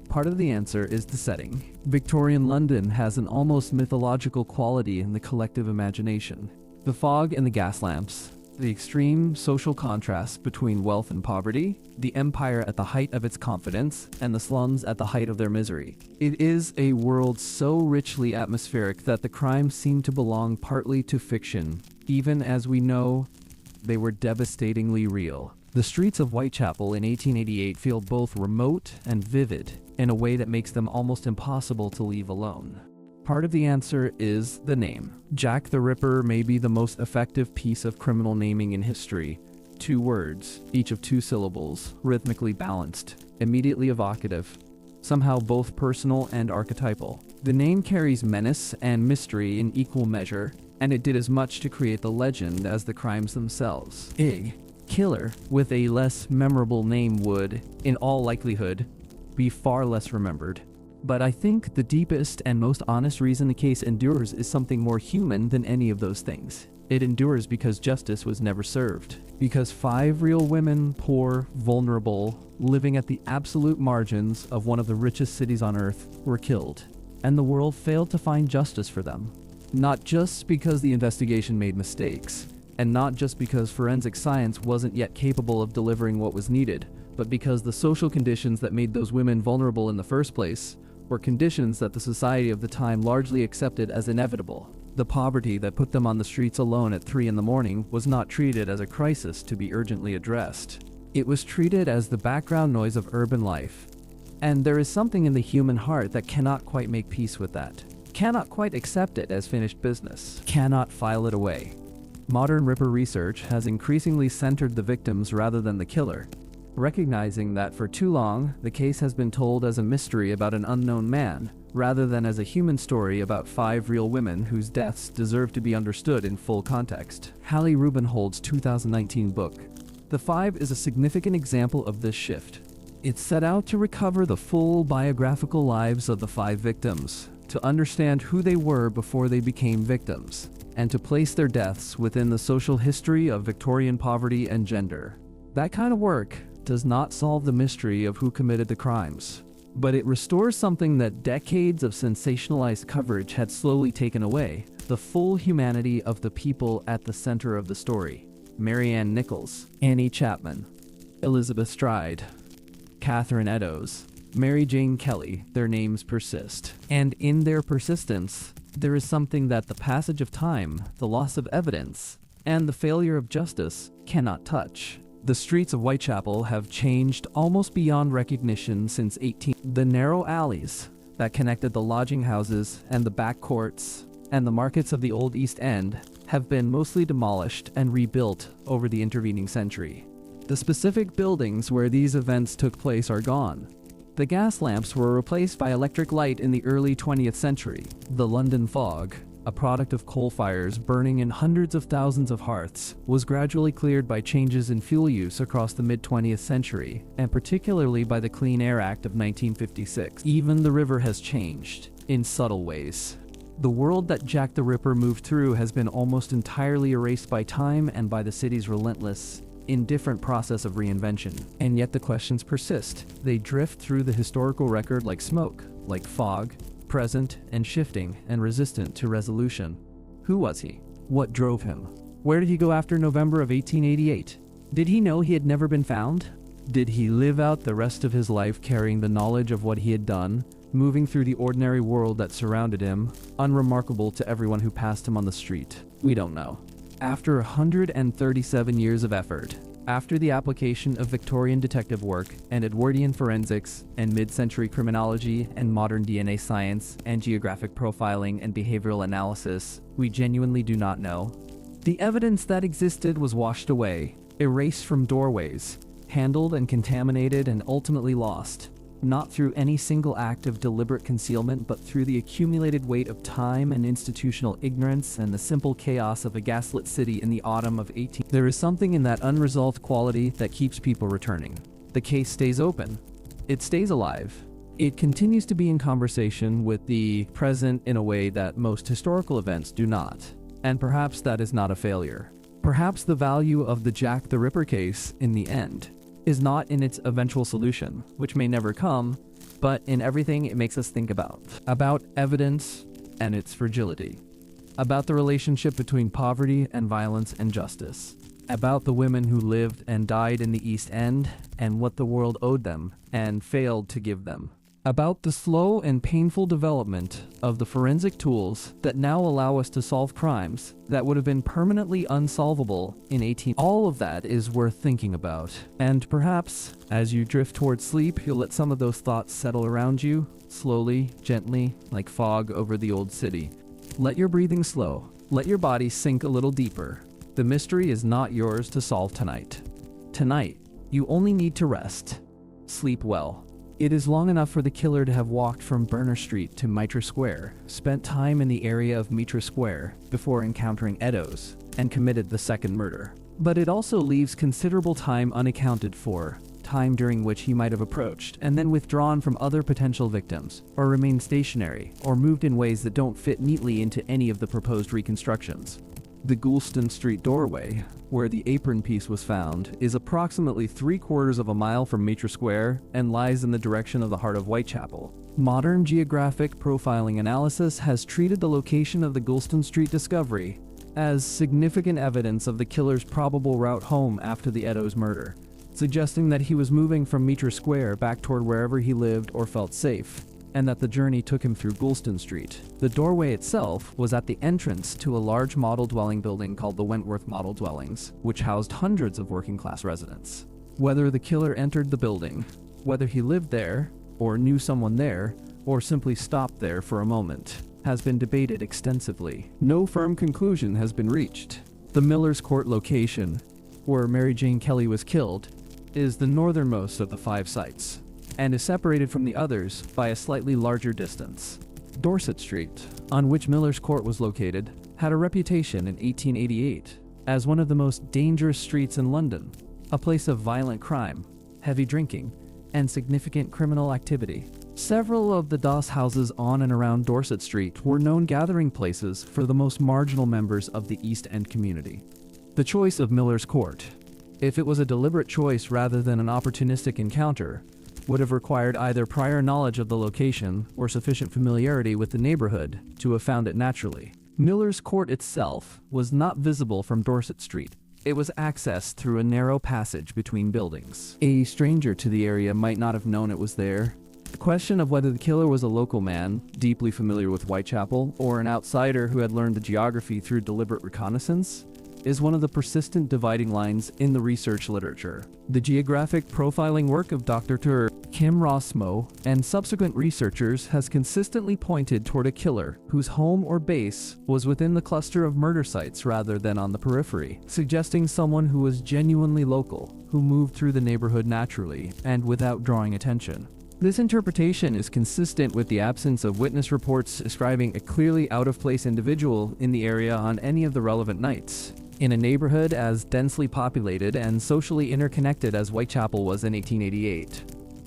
Speaker 1: Part of the answer is the setting. Victorian London has an almost mythological quality in the collective imagination. The fog and the gas lamps, the extreme social contrast between wealth and poverty, the empire at the height of its confidence, and the slums at the height of their misery. It is a world so richly atmospheric that the crimes seem to belong partly to fiction, even as we know they were devastatingly real. The streets of Whitechapel in 1888 feel both remote and vivid in a way that makes them almost impossible to leave alone. Part of the answer is the name. Jack the Ripper may be the most effective piece of criminal naming in history. 2 words, each of 2 syllables, rhythmically balanced, immediately evocative, somehow both personal and archetypal. The name carries menace and mystery in equal measure, and it did as much to create the legend as the crimes themselves. A killer with a less memorable name would, in all likelihood, be far less remembered. But I think the deepest and most honest reason the case endures is something more human than any of those things. It endures because justice was never served. Because 5 real women, poor, vulnerable, living at the absolute margins of one of the richest cities on earth, were killed. And the world failed to find justice for them. Not just because the investigation made mistakes, and not just because forensic science wasn't yet capable of delivering what was needed, but because the social conditions that made those women vulnerable in the first place were conditions that the society of the time largely accepted as inevitable. The poverty that put them on the streets alone at 3 in the morning was not treated as a crisis to be urgently addressed. It was treated as the background noise of urban life. And there is something in the human heart that cannot quite make peace with that, cannot quite accept it as finished business, cannot file it away. Modern Ripper research has increasingly centered the victims rather than the killer, recognizing that for too long, the case has been told as a mystery about an unknown man, rather than as a human story about 5 real women whose deaths deserve to be understood in full context. Hallie Rubenhold's 2019 book, The 5, is a significant example of this shift. It set out to recover the full biographical lives of the 5 victims, to understand who they were before they became victims, and to place their deaths within the social history of Victorian poverty and gender. That kind of work does not solve the mystery of who committed the crimes, but it restores something that decades of sensationalized coverage had slowly taken away: the full humanity of the people at the center of the story. Marianne Nichols, Annie Chapman, Elizabeth Stride, Catherine Eddowes, Mary Jane Kelly, their names persist. And in their persistence, there is something that the passage of time, the loss of evidence, and the failure of justice cannot touch. The streets of Whitechapel have changed almost beyond recognition since The narrow alleys that connected the lodging houses and the back courts and the markets of the old East End have been mostly demolished and rebuilt over the intervening century. The specific buildings where these events took place are gone. The gas lamps were replaced by electric light in the early 20th century. The London fog, a product of coal fires burning in hundreds of thousands of hearths, was gradually cleared by changes in fuel use across the mid-20th century, and particularly by the Clean Air Act of 1956. Even the river has changed, in subtle ways. The world that Jack the Ripper moved through has been almost entirely erased by time and by the city's relentless, indifferent process of reinvention. And yet the questions persist. They drift through the historical record like smoke, like fog, present and shifting and resistant to resolution. Who was he? What drove him? Where did he go after November of 1888? Did he know he had never been found? Did he live out the rest of his life carrying the knowledge of what he had done, moving through the ordinary world that surrounded him, unremarkable to everyone who passed him on the street? We don't know. After 137 years of effort, After the application of Victorian detective work and Edwardian forensics and mid-century criminology and modern DNA science and geographic profiling and behavioral analysis, we genuinely do not know. The evidence that existed was washed away, erased from doorways, handled and contaminated and ultimately lost, not through any single act of deliberate concealment, but through the accumulated weight of time and institutional ignorance and the simple chaos of a gaslit city in the autumn of 18. There is something in that unresolved quality that keeps people returning. The case stays open. It stays alive. It continues to be in conversation with the present in a way that most historical events do not. And perhaps that is not a failure. Perhaps the value of the Jack the Ripper case, in the end, is not in its eventual solution, which may never come, but in everything it makes us think about evidence and its fragility, about the relationship between poverty and violence and justice, about the women who lived and died in the East End and what the world owed them and failed to give them, about the slow and painful development of the forensic tools that now allow us to solve crimes that would have been permanently unsolvable in 18. All of that is worth thinking about. And perhaps, as you drift towards sleep, you'll let some of those thoughts settle around you, slowly, gently, like fog over the old city. Let your breathing slow. Let your body sink a little deeper. The mystery is not yours to solve tonight. Tonight, you only need to rest. Sleep well. It is long enough for the killer to have walked from Berner Street to Mitre Square, spent time in the area of Mitre Square before encountering Eddowes, and committed the second murder. But it also leaves considerable time unaccounted for, time during which he might have approached and then withdrawn from other potential victims, or remained stationary, or moved in ways that don't fit neatly into any of the proposed reconstructions. The Goulston Street doorway, where the apron piece was found, is approximately 3/4 of a mile from Mitre Square and lies in the direction of the heart of Whitechapel. Modern geographic profiling analysis has treated the location of the Goulston Street discovery as significant evidence of the killer's probable route home after the Eddowes murder, suggesting that he was moving from Mitre Square back toward wherever he lived or felt safe, and that the journey took him through Goulston Street. The doorway itself was at the entrance to a large model dwelling building called the Wentworth Model Dwellings, which housed hundreds of working-class residents. Whether the killer entered the building, whether he lived there, or knew someone there, or simply stopped there for a moment, has been debated extensively. No firm conclusion has been reached. The Miller's Court location, where Mary Jane Kelly was killed, is the northernmost of the 5 sites, and is separated from the others by a slightly larger distance. Dorset Street, on which Miller's Court was located, had a reputation in 1888 as one of the most dangerous streets in London, a place of violent crime, heavy drinking, and significant criminal activity. Several of the doss houses on and around Dorset Street were known gathering places for the most marginal members of the East End community. The choice of Miller's Court, if it was a deliberate choice rather than an opportunistic encounter, would have required either prior knowledge of the location or sufficient familiarity with the neighborhood to have found it naturally. Miller's Court itself was not visible from Dorset Street. It was accessed through a narrow passage between buildings. A stranger to the area might not have known it was there. The question of whether the killer was a local man, deeply familiar with Whitechapel, or an outsider who had learned the geography through deliberate reconnaissance, is one of the persistent dividing lines in the research literature. The geographic profiling work of Dr. Kim Rossmo and subsequent researchers has consistently pointed toward a killer whose home or base was within the cluster of murder sites rather than on the periphery, suggesting someone who was genuinely local, who moved through the neighborhood naturally and without drawing attention. This interpretation is consistent with the absence of witness reports describing a clearly out-of-place individual in the area on any of the relevant nights. In a neighborhood as densely populated and socially interconnected as Whitechapel was in 1888,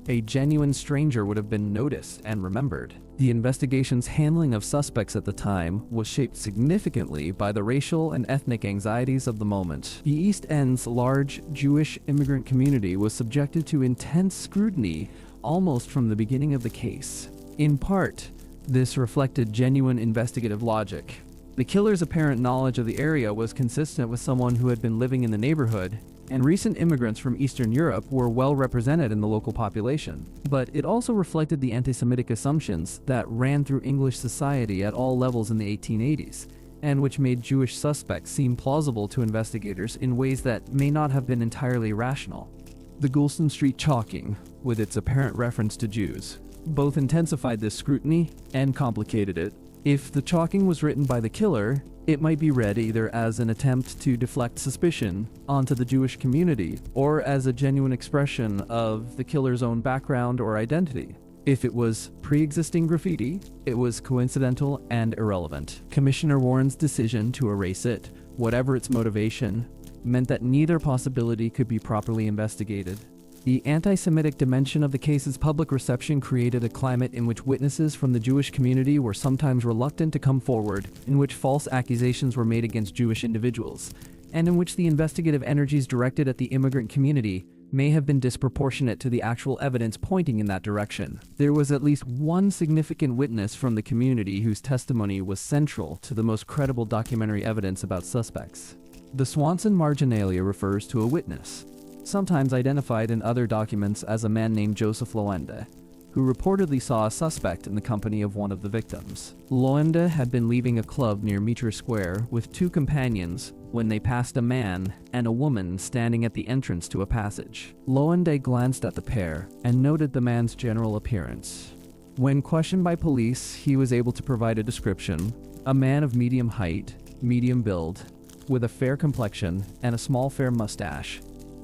Speaker 1: a genuine stranger would have been noticed and remembered. The investigation's handling of suspects at the time was shaped significantly by the racial and ethnic anxieties of the moment. The East End's large Jewish immigrant community was subjected to intense scrutiny almost from the beginning of the case. In part, this reflected genuine investigative logic. The killer's apparent knowledge of the area was consistent with someone who had been living in the neighborhood, and recent immigrants from Eastern Europe were well represented in the local population. But it also reflected the anti-Semitic assumptions that ran through English society at all levels in the 1880s, and which made Jewish suspects seem plausible to investigators in ways that may not have been entirely rational. The Goulston Street chalking, with its apparent reference to Jews, both intensified this scrutiny and complicated it. If the chalking was written by the killer, it might be read either as an attempt to deflect suspicion onto the Jewish community or as a genuine expression of the killer's own background or identity. If it was pre-existing graffiti, it was coincidental and irrelevant. Commissioner Warren's decision to erase it, whatever its motivation, meant that neither possibility could be properly investigated. The anti-Semitic dimension of the case's public reception created a climate in which witnesses from the Jewish community were sometimes reluctant to come forward, in which false accusations were made against Jewish individuals, and in which the investigative energies directed at the immigrant community may have been disproportionate to the actual evidence pointing in that direction. There was at least one significant witness from the community whose testimony was central to the most credible documentary evidence about suspects. The Swanson marginalia refers to a witness, sometimes identified in other documents as a man named Joseph Loende, who reportedly saw a suspect in the company of one of the victims. Loende had been leaving a club near Meeter Square with two companions when they passed a man and a woman standing at the entrance to a passage. Loende glanced at the pair and noted the man's general appearance. When questioned by police, he was able to provide a description: a man of medium height, medium build, with a fair complexion and a small fair mustache,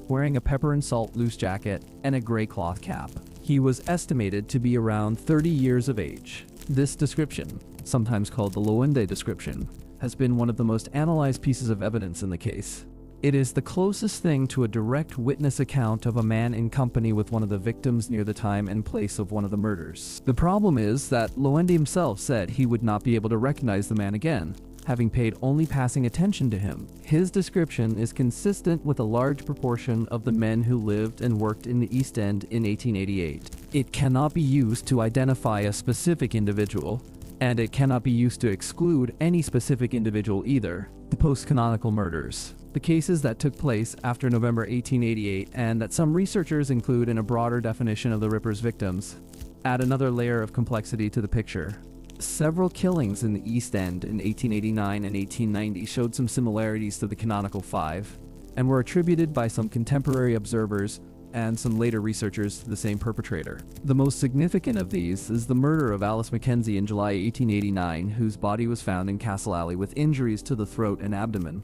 Speaker 1: wearing a pepper and salt loose jacket and a gray cloth cap. He was estimated to be around 30 years of age. This description, sometimes called the Loende description, has been one of the most analyzed pieces of evidence in the case. It is the closest thing to a direct witness account of a man in company with one of the victims near the time and place of one of the murders. The problem is that Loende himself said he would not be able to recognize the man again, having paid only passing attention to him. His description is consistent with a large proportion of the men who lived and worked in the East End in 1888. It cannot be used to identify a specific individual, and it cannot be used to exclude any specific individual either. The post-canonical murders, the cases that took place after November 1888 and that some researchers include in a broader definition of the Ripper's victims, add another layer of complexity to the picture. Several killings in the East End in 1889 and 1890 showed some similarities to the canonical five, and were attributed by some contemporary observers and some later researchers to the same perpetrator. The most significant of these is the murder of Alice Mackenzie in July 1889, whose body was found in Castle Alley with injuries to the throat and abdomen.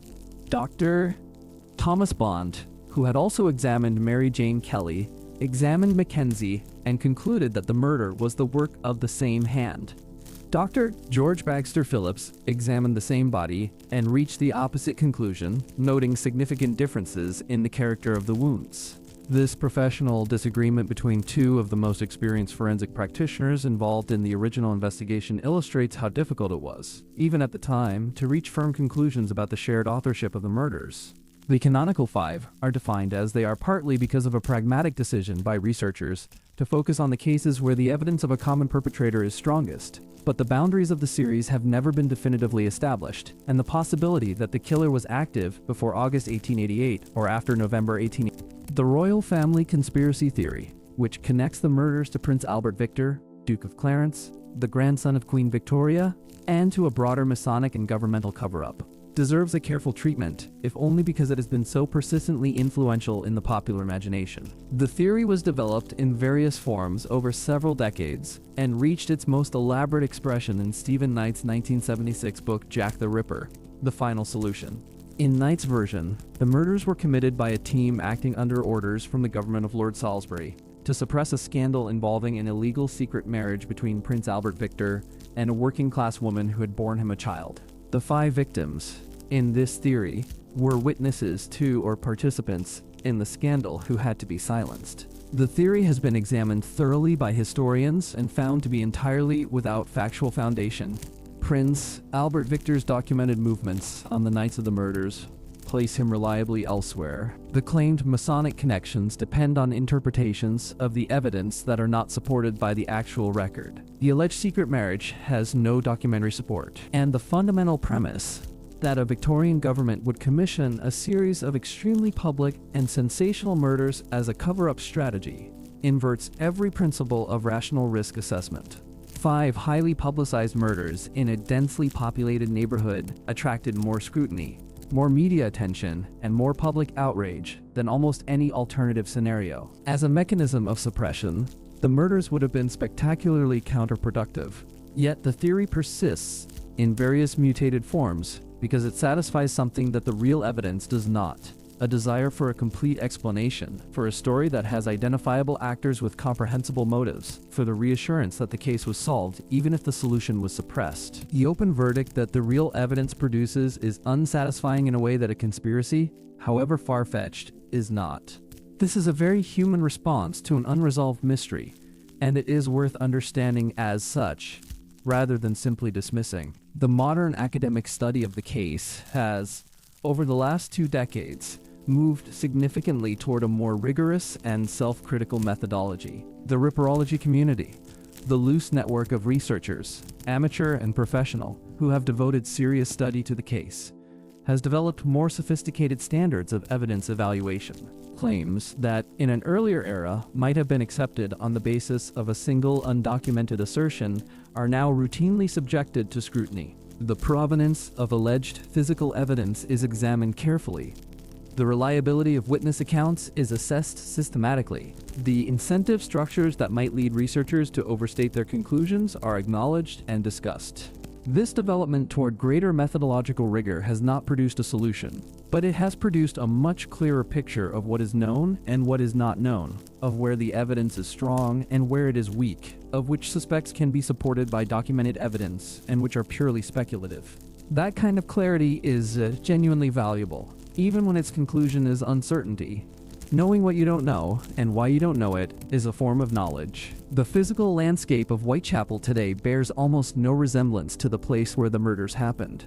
Speaker 1: Dr. Thomas Bond, who had also examined Mary Jane Kelly, examined Mackenzie and concluded that the murder was the work of the same hand. Dr. George Baxter Phillips examined the same body and reached the opposite conclusion, noting significant differences in the character of the wounds. This professional disagreement between two of the most experienced forensic practitioners involved in the original investigation illustrates how difficult it was, even at the time, to reach firm conclusions about the shared authorship of the murders. The canonical five are defined as they are partly because of a pragmatic decision by researchers to focus on the cases where the evidence of a common perpetrator is strongest. But the boundaries of the series have never been definitively established, and the possibility that the killer was active before August 1888 or after November 1888. The royal family conspiracy theory, which connects the murders to Prince Albert Victor, Duke of Clarence, the grandson of Queen Victoria, and to a broader Masonic and governmental cover-up, deserves a careful treatment, if only because it has been so persistently influential in the popular imagination. The theory was developed in various forms over several decades and reached its most elaborate expression in Stephen Knight's 1976 book Jack the Ripper, The Final Solution. In Knight's version, the murders were committed by a team acting under orders from the government of Lord Salisbury to suppress a scandal involving an illegal secret marriage between Prince Albert Victor and a working-class woman who had borne him a child. The five victims, in this theory, were witnesses to or participants in the scandal who had to be silenced. The theory has been examined thoroughly by historians and found to be entirely without factual foundation. Prince Albert Victor's documented movements on the nights of the murders place him reliably elsewhere. The claimed Masonic connections depend on interpretations of the evidence that are not supported by the actual record. The alleged secret marriage has no documentary support, and the fundamental premise that a Victorian government would commission a series of extremely public and sensational murders as a cover-up strategy inverts every principle of rational risk assessment. 5 highly publicized murders in a densely populated neighborhood attracted more scrutiny, more media attention, and more public outrage than almost any alternative scenario. As a mechanism of suppression, the murders would have been spectacularly counterproductive. Yet the theory persists in various mutated forms because it satisfies something that the real evidence does not: a desire for a complete explanation, for a story that has identifiable actors with comprehensible motives, for the reassurance that the case was solved even if the solution was suppressed. The open verdict that the real evidence produces is unsatisfying in a way that a conspiracy, however far-fetched, is not. This is a very human response to an unresolved mystery, and it is worth understanding as such, rather than simply dismissing. The modern academic study of the case has, over the last 2 decades, moved significantly toward a more rigorous and self-critical methodology. The ripperology community, the loose network of researchers, amateur and professional, who have devoted serious study to the case, has developed more sophisticated standards of evidence evaluation. Claims that, in an earlier era, might have been accepted on the basis of a single undocumented assertion are now routinely subjected to scrutiny. The provenance of alleged physical evidence is examined carefully. The reliability of witness accounts is assessed systematically. The incentive structures that might lead researchers to overstate their conclusions are acknowledged and discussed. This development toward greater methodological rigor has not produced a solution, but it has produced a much clearer picture of what is known and what is not known, of where the evidence is strong and where it is weak, of which suspects can be supported by documented evidence and which are purely speculative. That kind of clarity is genuinely valuable, even when its conclusion is uncertainty. Knowing what you don't know, and why you don't know it, is a form of knowledge. The physical landscape of Whitechapel today bears almost no resemblance to the place where the murders happened.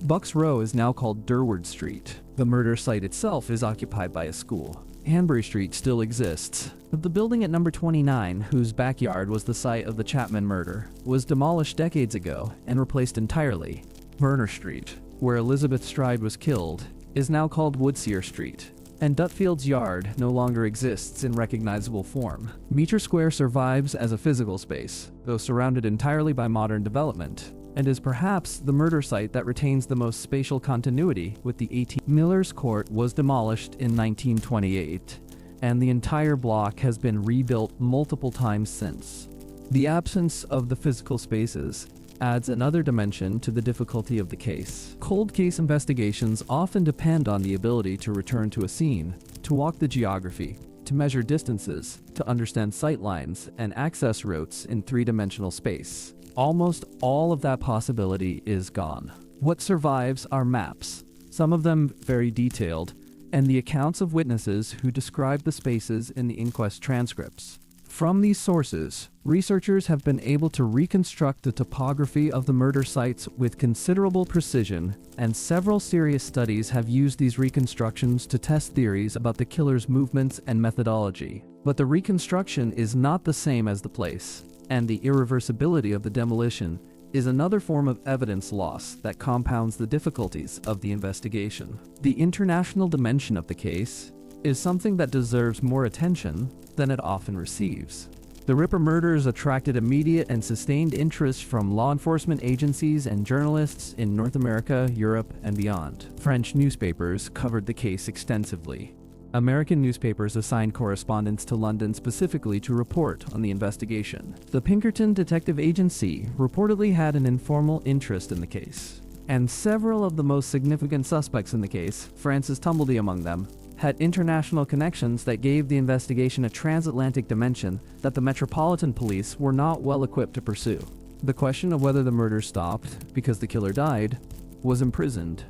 Speaker 1: Bucks Row is now called Durward Street. The murder site itself is occupied by a school. Hanbury Street still exists. The building at number 29, whose backyard was the site of the Chapman murder, was demolished decades ago and replaced entirely. Verner Street, where Elizabeth Stride was killed, is now called Woodseer Street, and Dutfield's Yard no longer exists in recognizable form. Meecher Square survives as a physical space, though surrounded entirely by modern development, and is perhaps the murder site that retains the most spatial continuity with the 18. Miller's Court was demolished in 1928, and the entire block has been rebuilt multiple times since. The absence of the physical spaces adds another dimension to the difficulty of the case. Cold case investigations often depend on the ability to return to a scene, to walk the geography, to measure distances, to understand sight lines and access routes in 3-dimensional space. Almost all of that possibility is gone. What survives are maps, some of them very detailed, and the accounts of witnesses who describe the spaces in the inquest transcripts. From these sources, researchers have been able to reconstruct the topography of the murder sites with considerable precision, and several serious studies have used these reconstructions to test theories about the killer's movements and methodology. But the reconstruction is not the same as the place, and the irreversibility of the demolition is another form of evidence loss that compounds the difficulties of the investigation. The international dimension of the case is something that deserves more attention than it often receives. The Ripper murders attracted immediate and sustained interest from law enforcement agencies and journalists in North America, Europe, and beyond. French newspapers covered the case extensively. American newspapers assigned correspondents to London specifically to report on the investigation. The Pinkerton Detective Agency reportedly had an informal interest in the case, and several of the most significant suspects in the case, Francis Tumblety among them, had international connections that gave the investigation a transatlantic dimension that the Metropolitan Police were not well equipped to pursue. The question of whether the murder stopped because the killer died, was imprisoned,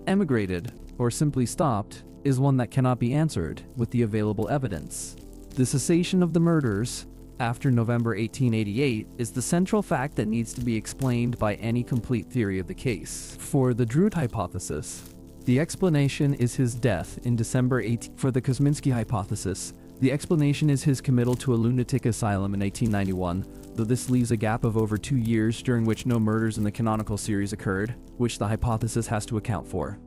Speaker 1: emigrated, or simply stopped is one that cannot be answered with the available evidence. The cessation of the murders after November 1888 is the central fact that needs to be explained by any complete theory of the case. For the Drude hypothesis, the explanation is his death in December 18. For the Kosminski hypothesis, the explanation is his committal to a lunatic asylum in 1891, though this leaves a gap of over 2 years during which no murders in the canonical series occurred, which the hypothesis has to account for.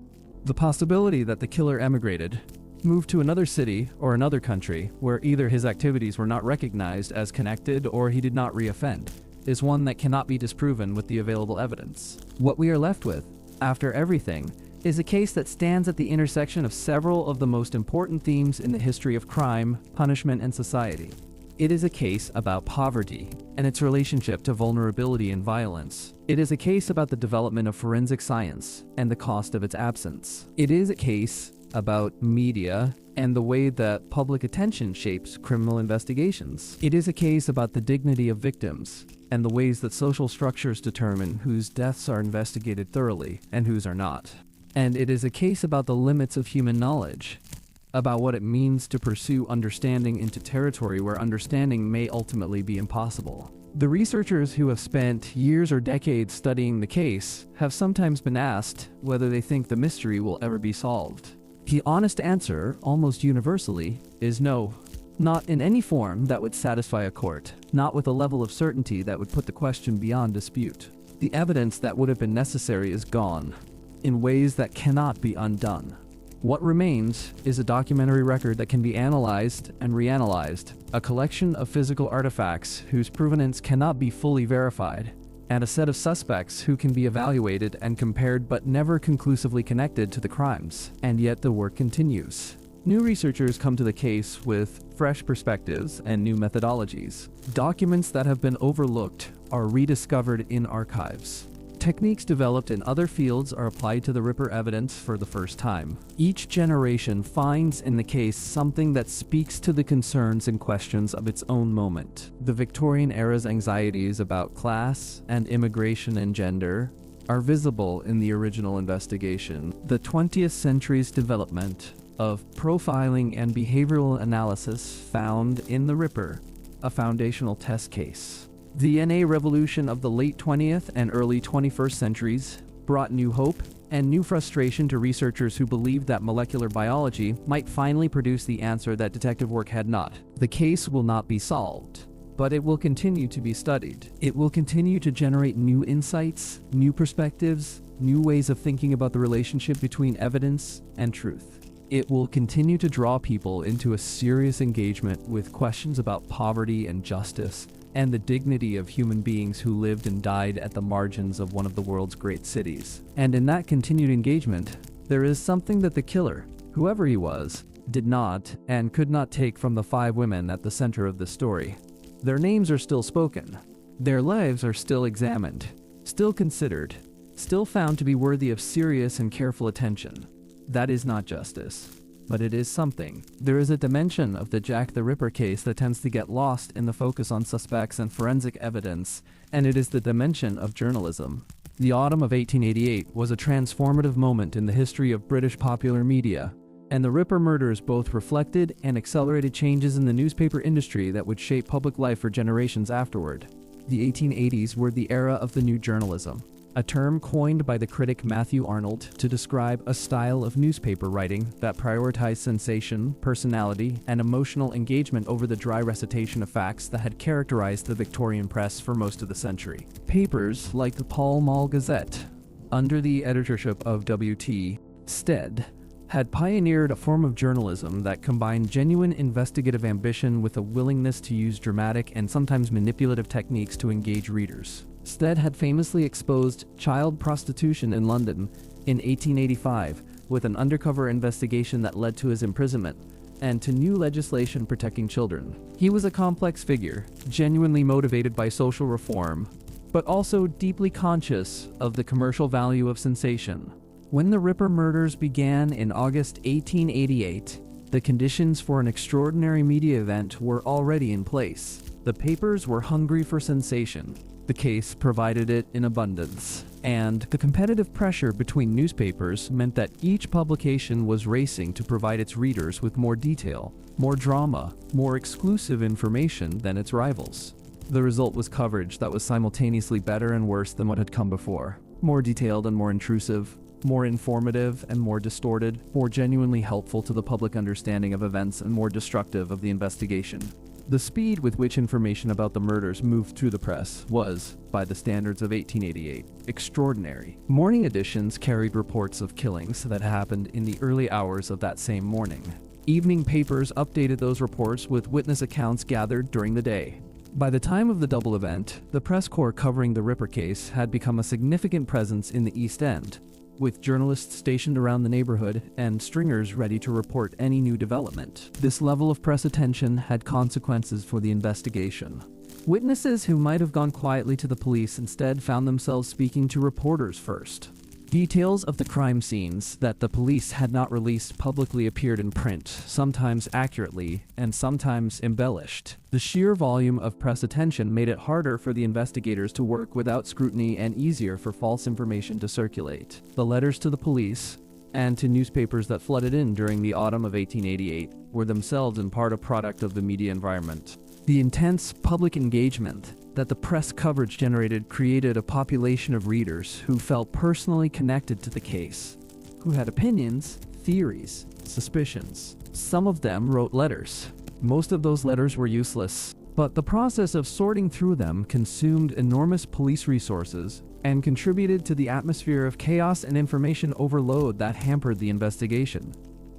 Speaker 1: The possibility that the killer emigrated, moved to another city or another country where either his activities were not recognized as connected or he did not reoffend, is one that cannot be disproven with the available evidence. What we are left with, after everything, is a case that stands at the intersection of several of the most important themes in the history of crime, punishment, and society. It is a case about poverty and its relationship to vulnerability and violence. It is a case about the development of forensic science and the cost of its absence. It is a case about media and the way that public attention shapes criminal investigations. It is a case about the dignity of victims and the ways that social structures determine whose deaths are investigated thoroughly and whose are not. And it is a case about the limits of human knowledge, about what it means to pursue understanding into territory where understanding may ultimately be impossible. The researchers who have spent years or decades studying the case have sometimes been asked whether they think the mystery will ever be solved. The honest answer, almost universally, is no. Not in any form that would satisfy a court, not with a level of certainty that would put the question beyond dispute. The evidence that would have been necessary is gone, in ways that cannot be undone. What remains is a documentary record that can be analyzed and reanalyzed, a collection of physical artifacts whose provenance cannot be fully verified, and a set of suspects who can be evaluated and compared but never conclusively connected to the crimes. And yet the work continues. New researchers come to the case with fresh perspectives and new methodologies. Documents that have been overlooked are rediscovered in archives. Techniques developed in other fields are applied to the Ripper evidence for the first time. Each generation finds in the case something that speaks to the concerns and questions of its own moment. The Victorian era's anxieties about class and immigration and gender are visible in the original investigation. The 20th century's development of profiling and behavioral analysis found in the Ripper, a foundational test case. The DNA revolution of the late 20th and early 21st centuries brought new hope and new frustration to researchers who believed that molecular biology might finally produce the answer that detective work had not. The case will not be solved, but it will continue to be studied. It will continue to generate new insights, new perspectives, new ways of thinking about the relationship between evidence and truth. It will continue to draw people into a serious engagement with questions about poverty and justice, and the dignity of human beings who lived and died at the margins of one of the world's great cities. And in that continued engagement, there is something that the killer, whoever he was, did not and could not take from the 5 women at the center of the story. Their names are still spoken. Their lives are still examined, still considered, still found to be worthy of serious and careful attention. That is not justice, but it is something. There is a dimension of the Jack the Ripper case that tends to get lost in the focus on suspects and forensic evidence, and it is the dimension of journalism. The autumn of 1888 was a transformative moment in the history of British popular media, and the Ripper murders both reflected and accelerated changes in the newspaper industry that would shape public life for generations afterward. The 1880s were the era of the new journalism, a term coined by the critic Matthew Arnold to describe a style of newspaper writing that prioritized sensation, personality, and emotional engagement over the dry recitation of facts that had characterized the Victorian press for most of the century. Papers like the Pall Mall Gazette, under the editorship of W.T. Stead, had pioneered a form of journalism that combined genuine investigative ambition with a willingness to use dramatic and sometimes manipulative techniques to engage readers. Stead had famously exposed child prostitution in London in 1885 with an undercover investigation that led to his imprisonment and to new legislation protecting children. He was a complex figure, genuinely motivated by social reform, but also deeply conscious of the commercial value of sensation. When the Ripper murders began in August 1888, the conditions for an extraordinary media event were already in place. The papers were hungry for sensation. The case provided it in abundance, and the competitive pressure between newspapers meant that each publication was racing to provide its readers with more detail, more drama, more exclusive information than its rivals. The result was coverage that was simultaneously better and worse than what had come before. More detailed and more intrusive, more informative and more distorted, more genuinely helpful to the public understanding of events and more destructive of the investigation. The speed with which information about the murders moved through the press was, by the standards of 1888, extraordinary. Morning editions carried reports of killings that happened in the early hours of that same morning. Evening papers updated those reports with witness accounts gathered during the day. By the time of the double event, the press corps covering the Ripper case had become a significant presence in the East End, with journalists stationed around the neighborhood and stringers ready to report any new development. This level of press attention had consequences for the investigation. Witnesses who might have gone quietly to the police instead found themselves speaking to reporters first. Details of the crime scenes that the police had not released publicly appeared in print, sometimes accurately and sometimes embellished. The sheer volume of press attention made it harder for the investigators to work without scrutiny and easier for false information to circulate. The letters to the police and to newspapers that flooded in during the autumn of 1888 were themselves in part a product of the media environment. The intense public engagement that the press coverage generated created a population of readers who felt personally connected to the case, who had opinions, theories, suspicions. Some of them wrote letters. Most of those letters were useless, but the process of sorting through them consumed enormous police resources and contributed to the atmosphere of chaos and information overload that hampered the investigation.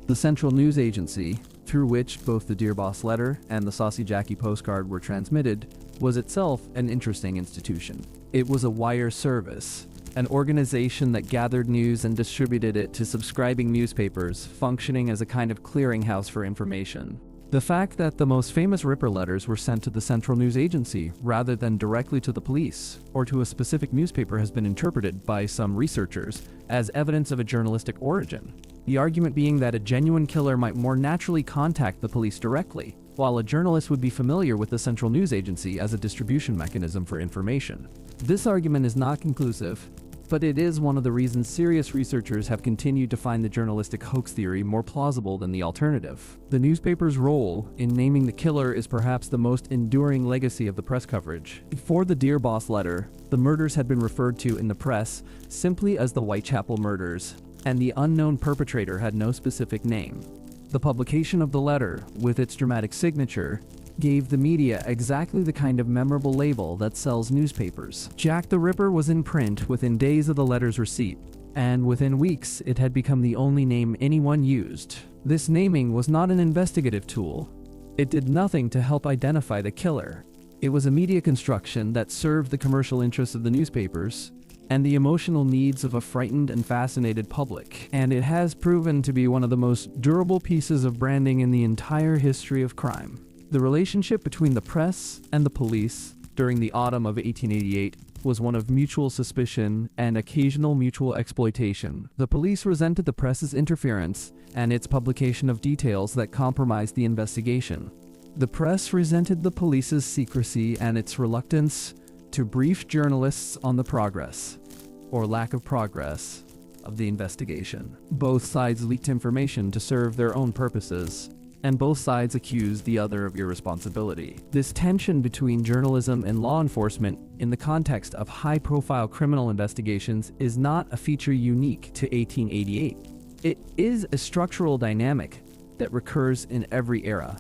Speaker 1: The Central News Agency, through which both the Dear Boss letter and the Saucy Jackie postcard were transmitted, was itself an interesting institution. It was a wire service, an organization that gathered news and distributed it to subscribing newspapers, functioning as a kind of clearinghouse for information. The fact that the most famous Ripper letters were sent to the Central News Agency rather than directly to the police or to a specific newspaper has been interpreted by some researchers as evidence of a journalistic origin. The argument being that a genuine killer might more naturally contact the police directly, while a journalist would be familiar with the Central News Agency as a distribution mechanism for information. This argument is not conclusive, but it is one of the reasons serious researchers have continued to find the journalistic hoax theory more plausible than the alternative. The newspaper's role in naming the killer is perhaps the most enduring legacy of the press coverage. Before the Dear Boss letter, the murders had been referred to in the press simply as the Whitechapel murders, and the unknown perpetrator had no specific name. The publication of the letter, with its dramatic signature, gave the media exactly the kind of memorable label that sells newspapers. Jack the Ripper was in print within days of the letter's receipt, and within weeks it had become the only name anyone used. This naming was not an investigative tool. It did nothing to help identify the killer. It was a media construction that served the commercial interests of the newspapers and the emotional needs of a frightened and fascinated public, and it has proven to be one of the most durable pieces of branding in the entire history of crime. The relationship between the press and the police during the autumn of 1888 was one of mutual suspicion and occasional mutual exploitation. The police resented the press's interference and its publication of details that compromised the investigation. The press resented the police's secrecy and its reluctance to brief journalists on the progress, or lack of progress, of the investigation. Both sides leaked information to serve their own purposes, and both sides accused the other of irresponsibility. This tension between journalism and law enforcement in the context of high-profile criminal investigations is not a feature unique to 1888. It is a structural dynamic that recurs in every era,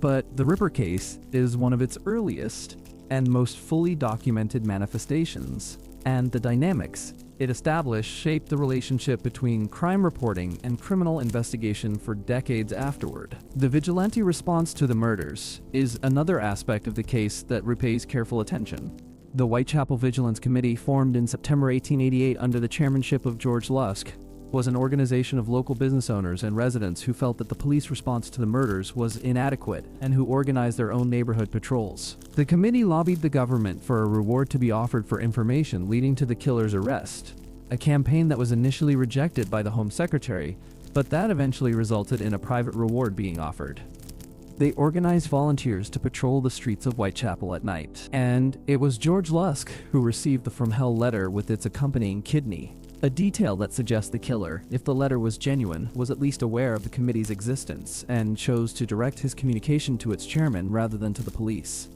Speaker 1: but the Ripper case is one of its earliest and most fully documented manifestations, and the dynamics it established shaped the relationship between crime reporting and criminal investigation for decades afterward. The vigilante response to the murders is another aspect of the case that repays careful attention. The Whitechapel Vigilance Committee, formed in September 1888 under the chairmanship of George Lusk, was an organization of local business owners and residents who felt that the police response to the murders was inadequate and who organized their own neighborhood patrols. The committee lobbied the government for a reward to be offered for information leading to the killer's arrest, a campaign that was initially rejected by the Home Secretary, but that eventually resulted in a private reward being offered. They organized volunteers to patrol the streets of Whitechapel at night, and it was George Lusk who received the From Hell letter with its accompanying kidney. A detail that suggests the killer, if the letter was genuine, was at least aware of the committee's existence and chose to direct his communication to its chairman rather than to the police.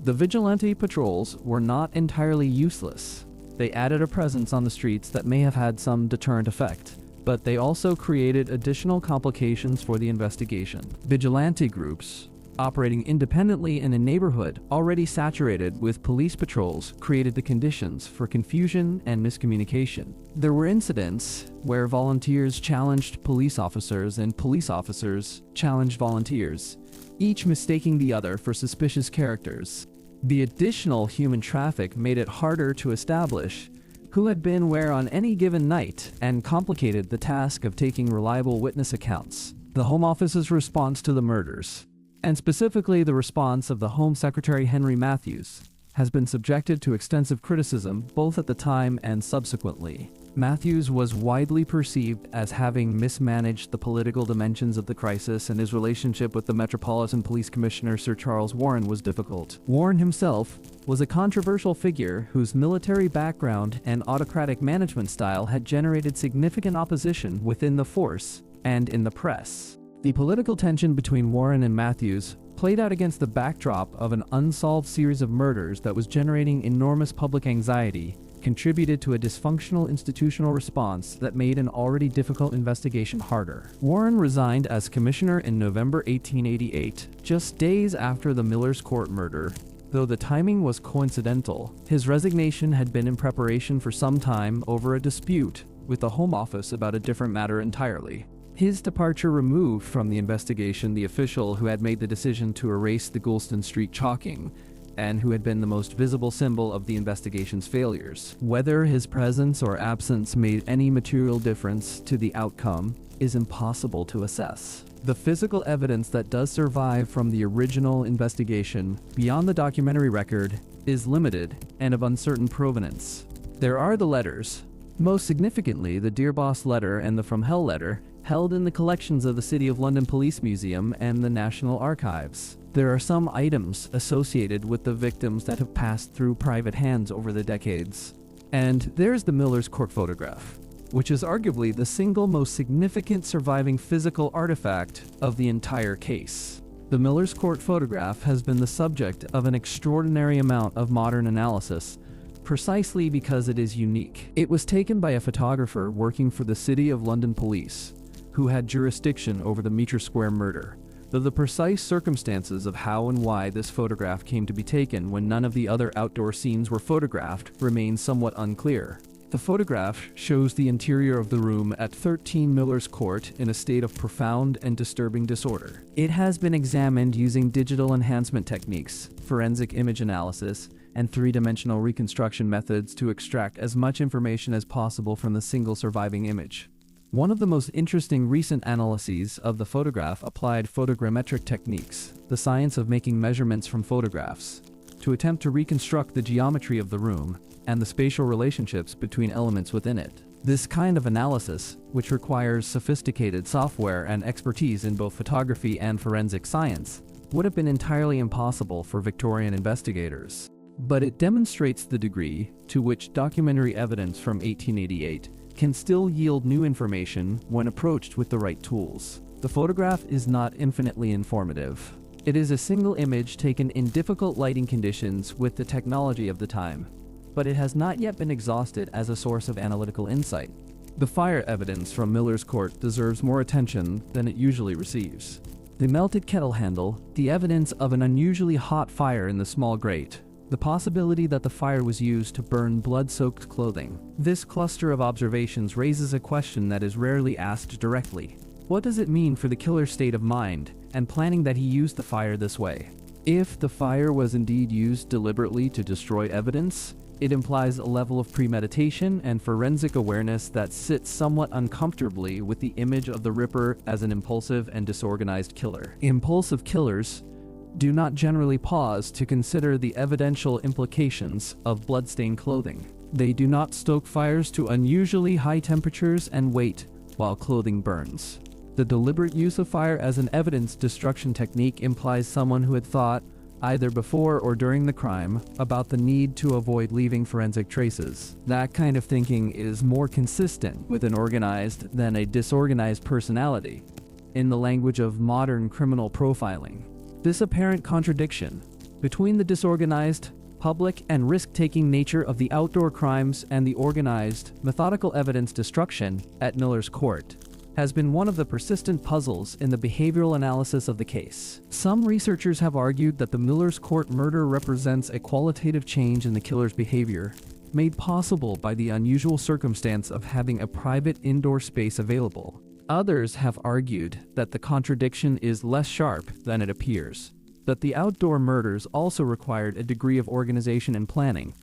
Speaker 1: The vigilante patrols were not entirely useless. They added a presence on the streets that may have had some deterrent effect, but they also created additional complications for the investigation. Vigilante groups, operating independently in a neighborhood already saturated with police patrols, created the conditions for confusion and miscommunication. There were incidents where volunteers challenged police officers and police officers challenged volunteers, each mistaking the other for suspicious characters. The additional human traffic made it harder to establish who had been where on any given night and complicated the task of taking reliable witness accounts. The Home Office's response to the murders, and specifically the response of the Home Secretary Henry Matthews, has been subjected to extensive criticism both at the time and subsequently. Matthews was widely perceived as having mismanaged the political dimensions of the crisis, and his relationship with the Metropolitan Police Commissioner Sir Charles Warren was difficult. Warren himself was a controversial figure whose military background and autocratic management style had generated significant opposition within the force and in the press. The political tension between Warren and Matthews played out against the backdrop of an unsolved series of murders that was generating enormous public anxiety, contributed to a dysfunctional institutional response that made an already difficult investigation harder. Warren resigned as commissioner in November 1888, just days after the Miller's Court murder. Though the timing was coincidental, his resignation had been in preparation for some time over a dispute with the Home Office about a different matter entirely. His departure removed from the investigation the official who had made the decision to erase the Goulston Street chalking, and who had been the most visible symbol of the investigation's failures. Whether his presence or absence made any material difference to the outcome is impossible to assess. The physical evidence that does survive from the original investigation, beyond the documentary record, is limited and of uncertain provenance. There are the letters, most significantly the Dear Boss letter and the From Hell letter, held in the collections of the City of London Police Museum and the National Archives. There are some items associated with the victims that have passed through private hands over the decades. And there's the Miller's Court photograph, which is arguably the single most significant surviving physical artifact of the entire case. The Miller's Court photograph has been the subject of an extraordinary amount of modern analysis, precisely because it is unique. It was taken by a photographer working for the City of London Police, who had jurisdiction over the Meter Square murder, though the precise circumstances of how and why this photograph came to be taken when none of the other outdoor scenes were photographed remain somewhat unclear. The photograph shows the interior of the room at 13 Miller's Court in a state of profound and disturbing disorder. It has been examined using digital enhancement techniques, forensic image analysis, and three-dimensional reconstruction methods to extract as much information as possible from the single surviving image. One of the most interesting recent analyses of the photograph applied photogrammetric techniques, the science of making measurements from photographs, to attempt to reconstruct the geometry of the room and the spatial relationships between elements within it. This kind of analysis, which requires sophisticated software and expertise in both photography and forensic science, would have been entirely impossible for Victorian investigators. But it demonstrates the degree to which documentary evidence from 1888 can still yield new information when approached with the right tools. The photograph is not infinitely informative. It is a single image taken in difficult lighting conditions with the technology of the time, but it has not yet been exhausted as a source of analytical insight. The fire evidence from Miller's Court deserves more attention than it usually receives. The melted kettle handle, the evidence of an unusually hot fire in the small grate, the possibility that the fire was used to burn blood-soaked clothing. This cluster of observations raises a question that is rarely asked directly. What does it mean for the killer's state of mind and planning that he used the fire this way? If the fire was indeed used deliberately to destroy evidence, it implies a level of premeditation and forensic awareness that sits somewhat uncomfortably with the image of the Ripper as an impulsive and disorganized killer. Impulsive killers do not generally pause to consider the evidential implications of bloodstained clothing. They do not stoke fires to unusually high temperatures and wait while clothing burns. The deliberate use of fire as an evidence destruction technique implies someone who had thought, either before or during the crime, about the need to avoid leaving forensic traces. That kind of thinking is more consistent with an organized than a disorganized personality, in the language of modern criminal profiling. This apparent contradiction between the disorganized, public, and risk-taking nature of the outdoor crimes and the organized, methodical evidence destruction at Miller's Court has been one of the persistent puzzles in the behavioral analysis of the case. Some researchers have argued that the Miller's Court murder represents a qualitative change in the killer's behavior, made possible by the unusual circumstance of having a private indoor space available. Others have argued that the contradiction is less sharp than it appears, that the outdoor murders also required a degree of organization and planning,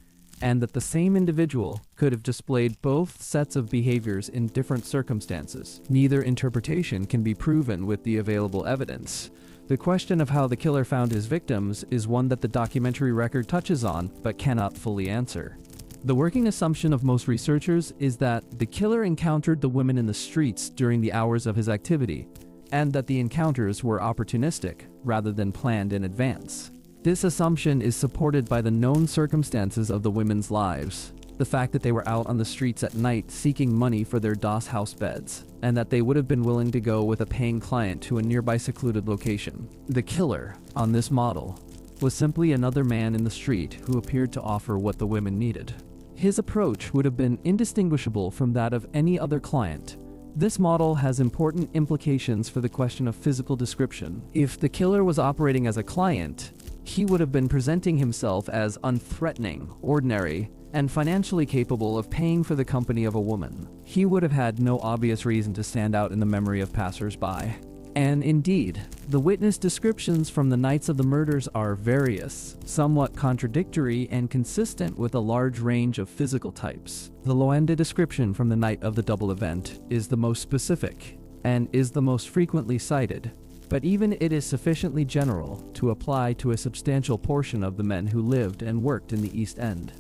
Speaker 1: and that the same individual could have displayed both sets of behaviors in different circumstances. Neither interpretation can be proven with the available evidence. The question of how the killer found his victims is one that the documentary record touches on but cannot fully answer. The working assumption of most researchers is that the killer encountered the women in the streets during the hours of his activity, and that the encounters were opportunistic rather than planned in advance. This assumption is supported by the known circumstances of the women's lives. The fact that they were out on the streets at night seeking money for their doss house beds, and that they would have been willing to go with a paying client to a nearby secluded location. The killer, on this model, was simply another man in the street who appeared to offer what the women needed. His approach would have been indistinguishable from that of any other client. This model has important implications for the question of physical description. If the killer was operating as a client, he would have been presenting himself as unthreatening, ordinary, and financially capable of paying for the company of a woman. He would have had no obvious reason to stand out in the memory of passers-by. And indeed, the witness descriptions from the nights of the murders are various, somewhat contradictory, and consistent with a large range of physical types. The Loanda description from the night of the double event is the most specific, and is the most frequently cited, but even it is sufficiently general to apply to a substantial portion of the men who lived and worked in the East End.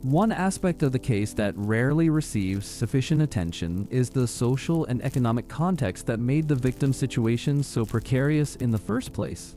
Speaker 1: One aspect of the case that rarely receives sufficient attention is the social and economic context that made the victim's situation so precarious in the first place,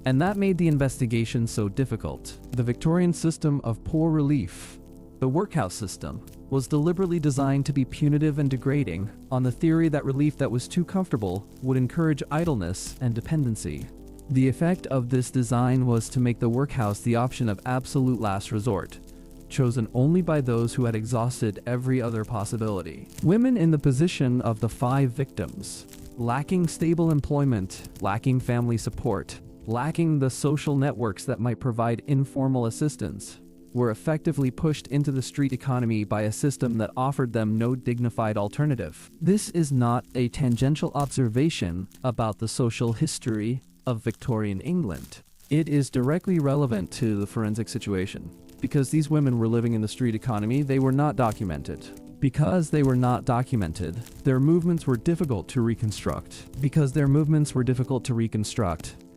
Speaker 1: and that made the investigation so difficult. The Victorian system of poor relief, the workhouse system, was deliberately designed to be punitive and degrading, on the theory that relief that was too comfortable would encourage idleness and dependency. The effect of this design was to make the workhouse the option of absolute last resort, chosen only by those who had exhausted every other possibility. Women in the position of the 5 victims, lacking stable employment, lacking family support, lacking the social networks that might provide informal assistance, were effectively pushed into the street economy by a system that offered them no dignified alternative. This is not a tangential observation about the social history of Victorian England. It is directly relevant to the forensic situation. Because these women were living in the street economy, they were not documented. Because they were not documented, their movements were difficult to reconstruct.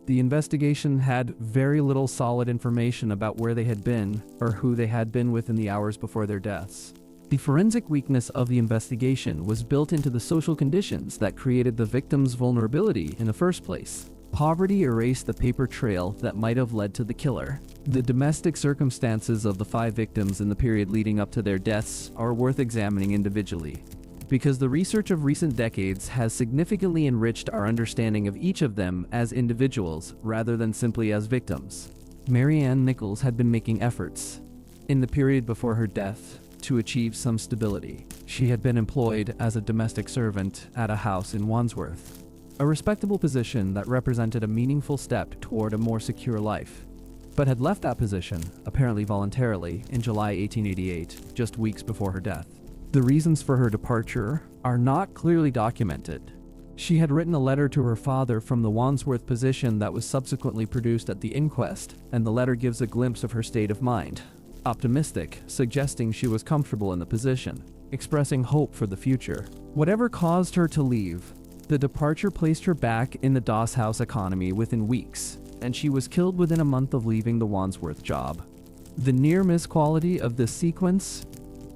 Speaker 1: The investigation had very little solid information about where they had been or who they had been with in the hours before their deaths. The forensic weakness of the investigation was built into the social conditions that created the victim's vulnerability in the first place. Poverty erased the paper trail that might have led to the killer. The domestic circumstances of the 5 victims in the period leading up to their deaths are worth examining individually, because the research of recent decades has significantly enriched our understanding of each of them as individuals rather than simply as victims. Mary Ann Nichols had been making efforts, in the period before her death, to achieve some stability. She had been employed as a domestic servant at a house in Wandsworth, a respectable position that represented a meaningful step toward a more secure life, but had left that position, apparently voluntarily, in July 1888, just weeks before her death. The reasons for her departure are not clearly documented. She had written a letter to her father from the Wandsworth position that was subsequently produced at the inquest, and the letter gives a glimpse of her state of mind. Optimistic, suggesting she was comfortable in the position, expressing hope for the future. Whatever caused her to leave, the departure placed her back in the doss house economy within weeks, and she was killed within a month of leaving the Wandsworth job. The near-miss quality of this sequence,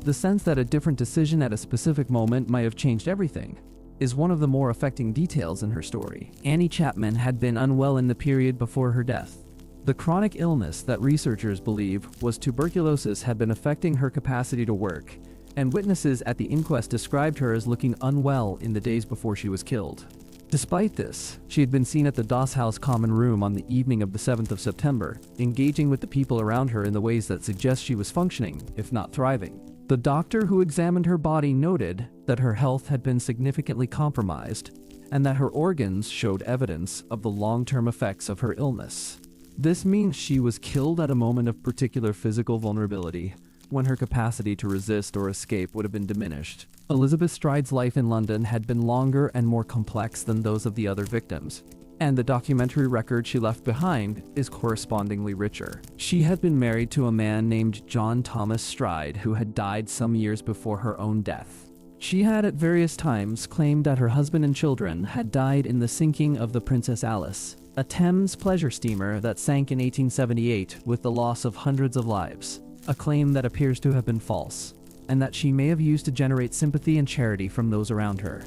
Speaker 1: the sense that a different decision at a specific moment might have changed everything, is one of the more affecting details in her story. Annie Chapman had been unwell in the period before her death. The chronic illness that researchers believe was tuberculosis had been affecting her capacity to work, and witnesses at the inquest described her as looking unwell in the days before she was killed. Despite this, she had been seen at the Doss House common room on the evening of the 7th of September, engaging with the people around her in the ways that suggest she was functioning, if not thriving. The doctor who examined her body noted that her health had been significantly compromised, and that her organs showed evidence of the long-term effects of her illness. This means she was killed at a moment of particular physical vulnerability, when her capacity to resist or escape would have been diminished. Elizabeth Stride's life in London had been longer and more complex than those of the other victims. and the documentary record she left behind is correspondingly richer. She had been married to a man named John Thomas Stride, who had died some years before her own death. She had at various times claimed that her husband and children had died in the sinking of the Princess Alice, a Thames pleasure steamer that sank in 1878 with the loss of hundreds of lives, a claim that appears to have been false, and that she may have used to generate sympathy and charity from those around her.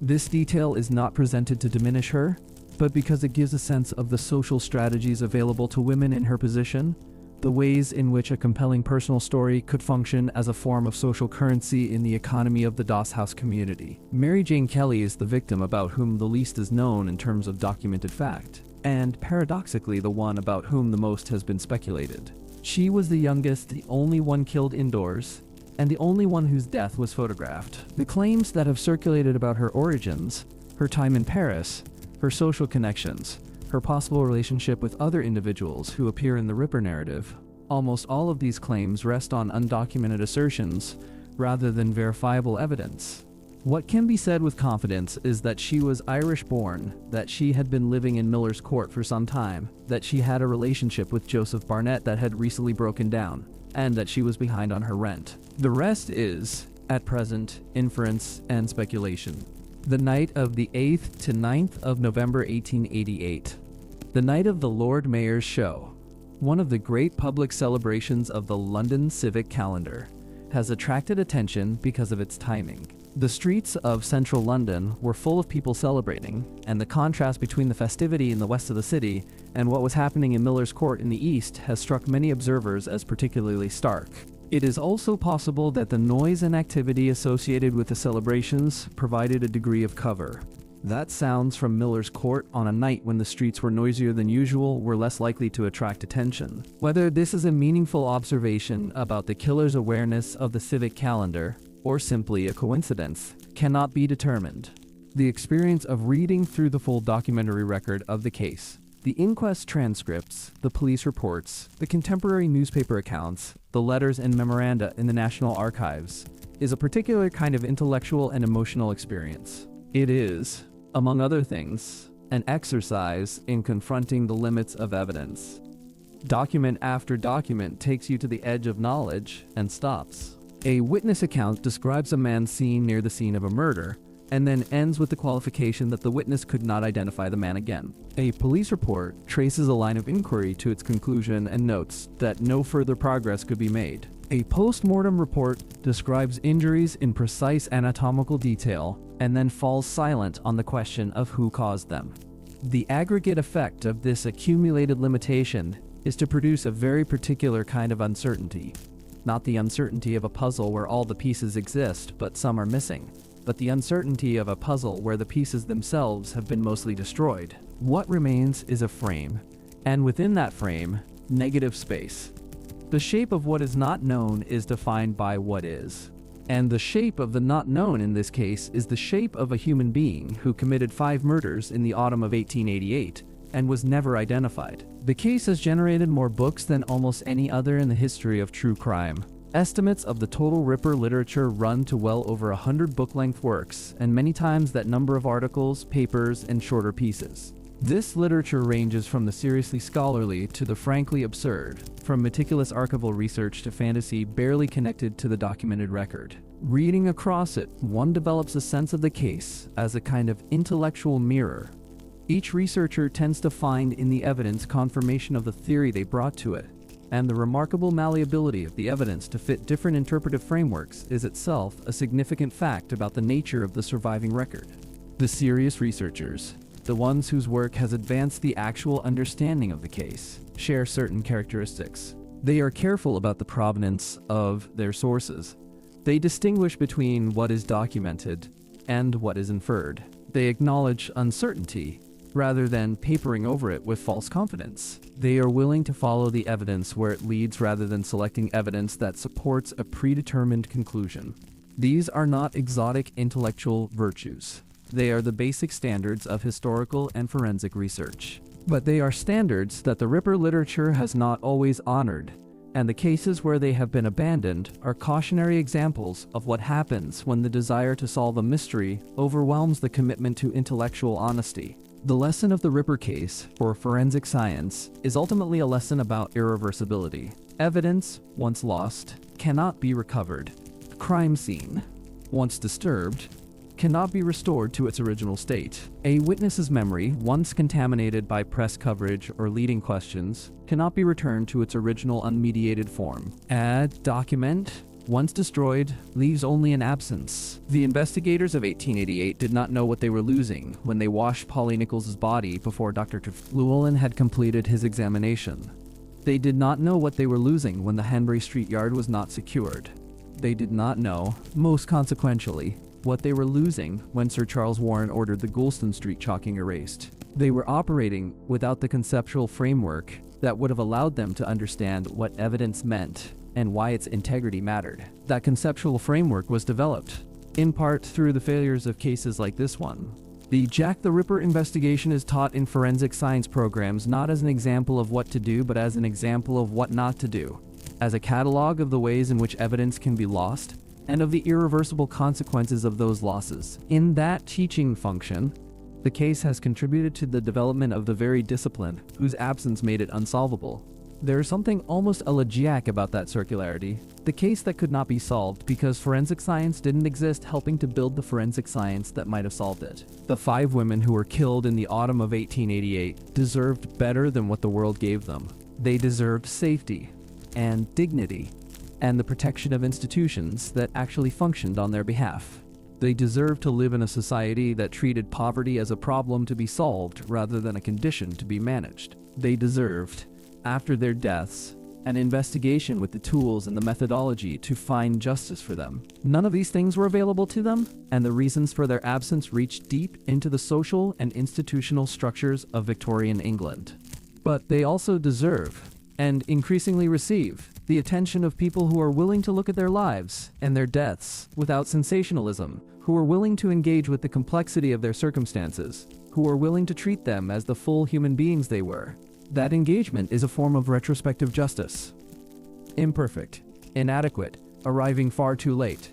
Speaker 1: This detail is not presented to diminish her, but because it gives a sense of the social strategies available to women in her position, the ways in which a compelling personal story could function as a form of social currency in the economy of the Doss House community. Mary Jane Kelly is the victim about whom the least is known in terms of documented fact, and paradoxically the one about whom the most has been speculated. She was the youngest, the only one killed indoors, and the only one whose death was photographed. The claims that have circulated about her origins, her time in Paris, her social connections, her possible relationship with other individuals who appear in the Ripper narrative, almost all of these claims rest on undocumented assertions rather than verifiable evidence. What can be said with confidence is that she was Irish-born, that she had been living in Miller's Court for some time, that she had a relationship with Joseph Barnett that had recently broken down, and that she was behind on her rent. The rest is, at present, inference and speculation. The night of the 8th to 9th of November 1888. The night of the Lord Mayor's Show, one of the great public celebrations of the London civic calendar, has attracted attention because of its timing. The streets of central London were full of people celebrating, and the contrast between the festivity in the west of the city and what was happening in Miller's Court in the east has struck many observers as particularly stark. It is also possible that the noise and activity associated with the celebrations provided a degree of cover. That sounds from Miller's Court on a night when the streets were noisier than usual were less likely to attract attention. Whether this is a meaningful observation about the killer's awareness of the civic calendar, or simply a coincidence, cannot be determined. The experience of reading through the full documentary record of the case, the inquest transcripts, the police reports, the contemporary newspaper accounts, the letters and memoranda in the National Archives, is a particular kind of intellectual and emotional experience. It is, among other things, an exercise in confronting the limits of evidence. Document after document takes you to the edge of knowledge and stops. A witness account describes a man seen near the scene of a murder, and then ends with the qualification that the witness could not identify the man again. A police report traces a line of inquiry to its conclusion and notes that no further progress could be made. A post-mortem report describes injuries in precise anatomical detail and then falls silent on the question of who caused them. The aggregate effect of this accumulated limitation is to produce a very particular kind of uncertainty. Not the uncertainty of a puzzle where all the pieces exist but some are missing, but the uncertainty of a puzzle where the pieces themselves have been mostly destroyed. What remains is a frame, and within that frame, negative space. The shape of what is not known is defined by what is. And the shape of the not known in this case is the shape of a human being who committed 5 murders in the autumn of 1888 and was never identified. The case has generated more books than almost any other in the history of true crime. Estimates of the total Ripper literature run to well over 100 book-length works, and many times that number of articles, papers, and shorter pieces. This literature ranges from the seriously scholarly to the frankly absurd, from meticulous archival research to fantasy barely connected to the documented record. Reading across it, one develops a sense of the case as a kind of intellectual mirror. Each researcher tends to find in the evidence confirmation of the theory they brought to it, and the remarkable malleability of the evidence to fit different interpretive frameworks is itself a significant fact about the nature of the surviving record. The serious researchers, the ones whose work has advanced the actual understanding of the case, share certain characteristics. They are careful about the provenance of their sources. They distinguish between what is documented and what is inferred. They acknowledge uncertainty rather than papering over it with false confidence. They are willing to follow the evidence where it leads rather than selecting evidence that supports a predetermined conclusion. These are not exotic intellectual virtues. They are the basic standards of historical and forensic research. But they are standards that the Ripper literature has not always honored, and the cases where they have been abandoned are cautionary examples of what happens when the desire to solve a mystery overwhelms the commitment to intellectual honesty. The lesson of the Ripper case for forensic science is ultimately a lesson about irreversibility. Evidence, once lost, cannot be recovered. A crime scene, once disturbed, cannot be restored to its original state. A witness's memory, once contaminated by press coverage or leading questions, cannot be returned to its original unmediated form. A document, once destroyed, leaves only an absence. The investigators of 1888 did not know what they were losing when they washed Polly Nichols's body before Dr. Llewellyn had completed his examination. They did not know what they were losing when the Hanbury Street yard was not secured. They did not know, most consequentially, what they were losing when Sir Charles Warren ordered the Goulston Street chalking erased. They were operating without the conceptual framework that would have allowed them to understand what evidence meant and why its integrity mattered. That conceptual framework was developed, in part through the failures of cases like this one. The Jack the Ripper investigation is taught in forensic science programs not as an example of what to do, but as an example of what not to do, as a catalog of the ways in which evidence can be lost, and of the irreversible consequences of those losses. In that teaching function, the case has contributed to the development of the very discipline whose absence made it unsolvable. There is something almost elegiac about that circularity, the case that could not be solved because forensic science didn't exist helping to build the forensic science that might have solved it. The 5 women who were killed in the autumn of 1888 deserved better than what the world gave them. They deserved safety and dignity and the protection of institutions that actually functioned on their behalf. They deserve to live in a society that treated poverty as a problem to be solved rather than a condition to be managed. They deserved, after their deaths, an investigation with the tools and the methodology to find justice for them. None of these things were available to them, and the reasons for their absence reached deep into the social and institutional structures of Victorian England. But they also deserve, and increasingly receive, the attention of people who are willing to look at their lives and their deaths without sensationalism, who are willing to engage with the complexity of their circumstances, who are willing to treat them as the full human beings they were. That engagement is a form of retrospective justice. Imperfect, inadequate, arriving far too late,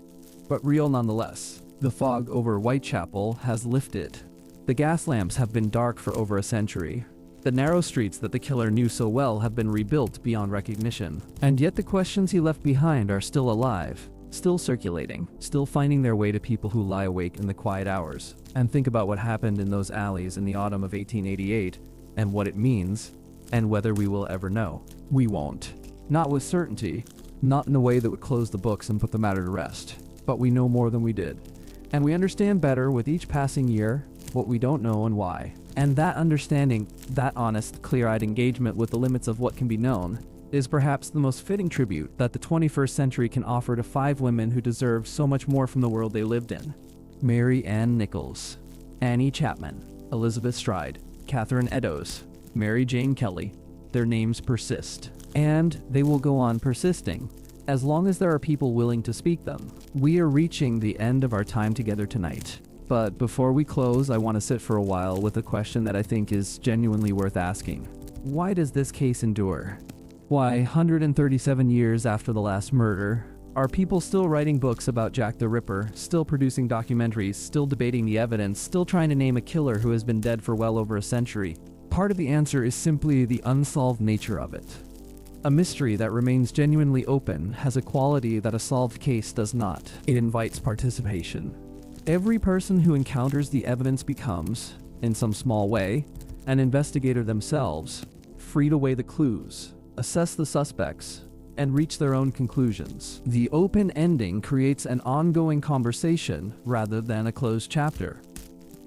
Speaker 1: but real nonetheless. The fog over Whitechapel has lifted. The gas lamps have been dark for over a century. The narrow streets that the killer knew so well have been rebuilt beyond recognition. And yet the questions he left behind are still alive, still circulating, still finding their way to people who lie awake in the quiet hours and think about what happened in those alleys in the autumn of 1888 and what it means and whether we will ever know. We won't. Not with certainty, not in a way that would close the books and put the matter to rest. But we know more than we did. And we understand better with each passing year what we don't know and why. And that understanding, that honest, clear-eyed engagement with the limits of what can be known, is perhaps the most fitting tribute that the 21st century can offer to 5 women who deserve so much more from the world they lived in. Mary Ann Nichols, Annie Chapman, Elizabeth Stride, Catherine Eddowes, Mary Jane Kelly. Their names persist. And they will go on persisting, as long as there are people willing to speak them. We are reaching the end of our time together tonight. But before we close, I want to sit for a while with a question that I think is genuinely worth asking. Why does this case endure? Why, 137 years after the last murder, are people still writing books about Jack the Ripper, still producing documentaries, still debating the evidence, still trying to name a killer who has been dead for well over a century? Part of the answer is simply the unsolved nature of it. A mystery that remains genuinely open has a quality that a solved case does not. It invites participation. Every person who encounters the evidence becomes, in some small way, an investigator themselves, free to weigh the clues, assess the suspects, and reach their own conclusions. The open ending creates an ongoing conversation rather than a closed chapter.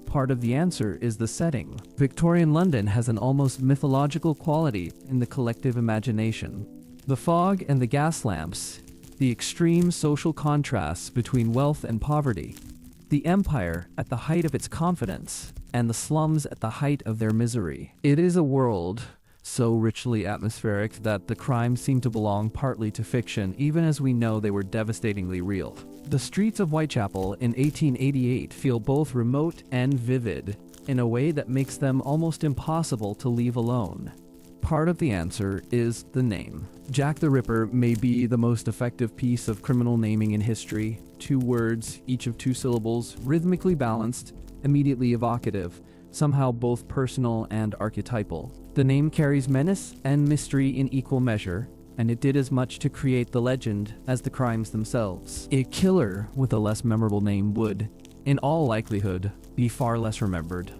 Speaker 1: Part of the answer is the setting. Victorian London has an almost mythological quality in the collective imagination. The fog and the gas lamps, the extreme social contrasts between wealth and poverty, the empire at the height of its confidence, and the slums at the height of their misery. It is a world so richly atmospheric that the crimes seem to belong partly to fiction, even as we know they were devastatingly real. The streets of Whitechapel in 1888 feel both remote and vivid in a way that makes them almost impossible to leave alone. Part of the answer is the name. Jack the Ripper may be the most effective piece of criminal naming in history. 2 words, each of 2 syllables, rhythmically balanced, immediately evocative, somehow both personal and archetypal. The name carries menace and mystery in equal measure, and it did as much to create the legend as the crimes themselves. A killer with a less memorable name would, in all likelihood, be far less remembered.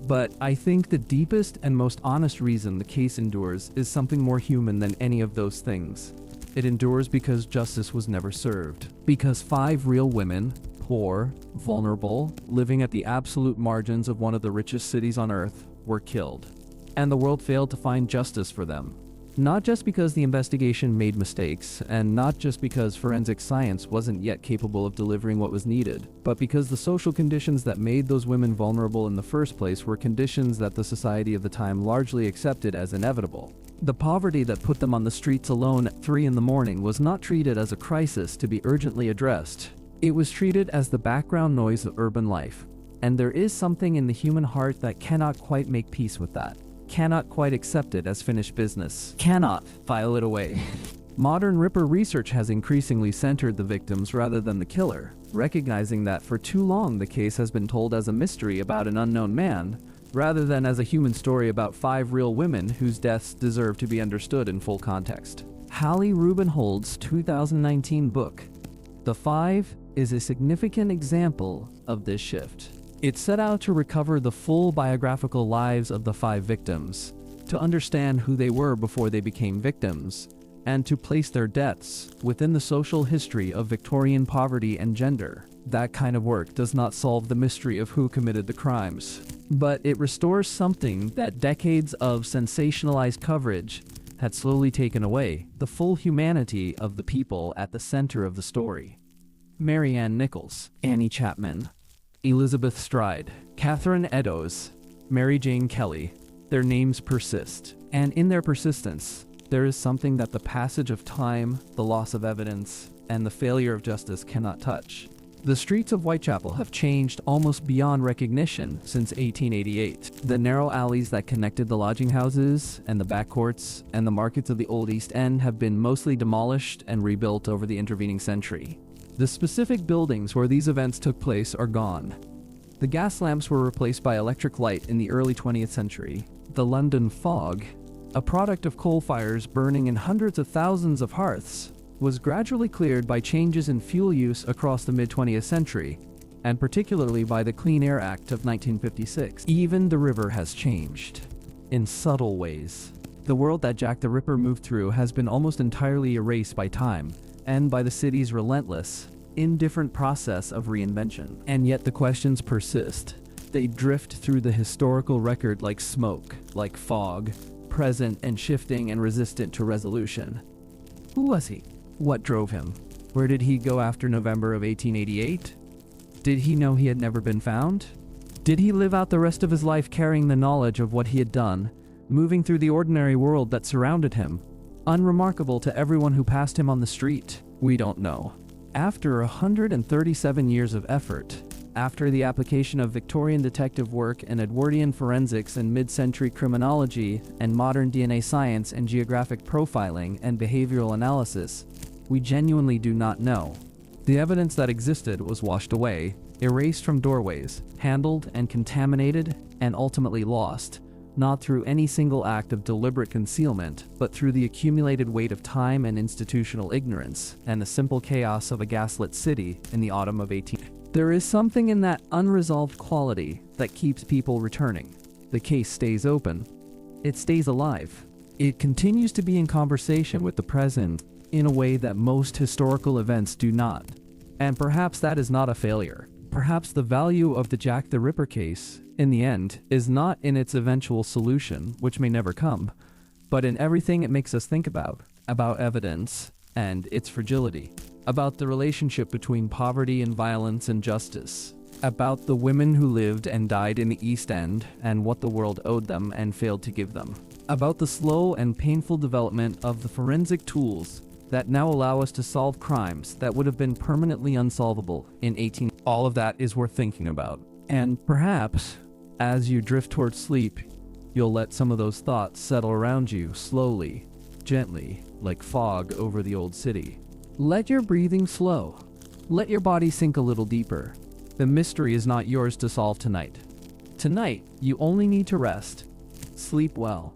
Speaker 1: But I think the deepest and most honest reason the case endures is something more human than any of those things. It endures because justice was never served. Because 5 real women, poor, vulnerable, living at the absolute margins of one of the richest cities on earth, were killed. And the world failed to find justice for them. Not just because the investigation made mistakes, and not just because forensic science wasn't yet capable of delivering what was needed, but because the social conditions that made those women vulnerable in the first place were conditions that the society of the time largely accepted as inevitable. The poverty that put them on the streets alone at 3 in the morning was not treated as a crisis to be urgently addressed. It was treated as the background noise of urban life. And there is something in the human heart that cannot quite make peace with that. Cannot quite accept it as finished business. Cannot file it away. Modern Ripper research has increasingly centered the victims rather than the killer, recognizing that for too long the case has been told as a mystery about an unknown man, rather than as a human story about 5 real women whose deaths deserve to be understood in full context. Hallie Rubenhold's 2019 book, The 5, is a significant example of this shift. It set out to recover the full biographical lives of the 5 victims, to understand who they were before they became victims, and to place their deaths within the social history of Victorian poverty and gender. That kind of work does not solve the mystery of who committed the crimes, but it restores something that decades of sensationalized coverage had slowly taken away: the full humanity of the people at the center of the story. Mary Ann Nichols, Annie Chapman, Elizabeth Stride, Catherine Eddowes, Mary Jane Kelly. Their names persist, and in their persistence, there is something that the passage of time, the loss of evidence, and the failure of justice cannot touch. The streets of Whitechapel have changed almost beyond recognition since 1888. The narrow alleys that connected the lodging houses and the backcourts and the markets of the Old East End have been mostly demolished and rebuilt over the intervening century. The specific buildings where these events took place are gone. The gas lamps were replaced by electric light in the early 20th century. The London fog, a product of coal fires burning in hundreds of thousands of hearths, was gradually cleared by changes in fuel use across the mid-20th century, and particularly by the Clean Air Act of 1956. Even the river has changed, in subtle ways. The world that Jack the Ripper moved through has been almost entirely erased by time, and by the city's relentless, indifferent process of reinvention. And yet the questions persist. They drift through the historical record like smoke, like fog, present and shifting and resistant to resolution. Who was he? What drove him? Where did he go after November of 1888? Did he know he had never been found? Did he live out the rest of his life carrying the knowledge of what he had done, moving through the ordinary world that surrounded him, unremarkable to everyone who passed him on the street? We don't know. After 137 years of effort, after the application of Victorian detective work and Edwardian forensics and mid-century criminology and modern DNA science and geographic profiling and behavioral analysis, we genuinely do not know. The evidence that existed was washed away, erased from doorways, handled and contaminated, and ultimately lost, not through any single act of deliberate concealment, but through the accumulated weight of time and institutional ignorance, and the simple chaos of a gaslit city in the autumn of 18. There is something in that unresolved quality that keeps people returning. The case stays open. It stays alive. It continues to be in conversation with the present in a way that most historical events do not. And perhaps that is not a failure. Perhaps the value of the Jack the Ripper case, in the end, is not in its eventual solution, which may never come, but in everything it makes us think about evidence and its fragility, about the relationship between poverty and violence and justice, about the women who lived and died in the East End and what the world owed them and failed to give them, about the slow and painful development of the forensic tools that now allow us to solve crimes that would have been permanently unsolvable in 18. All of that is worth thinking about. And perhaps, as you drift towards sleep, you'll let some of those thoughts settle around you slowly, gently, like fog over the old city. Let your breathing slow. Let your body sink a little deeper. The mystery is not yours to solve tonight. Tonight, you only need to rest. Sleep well.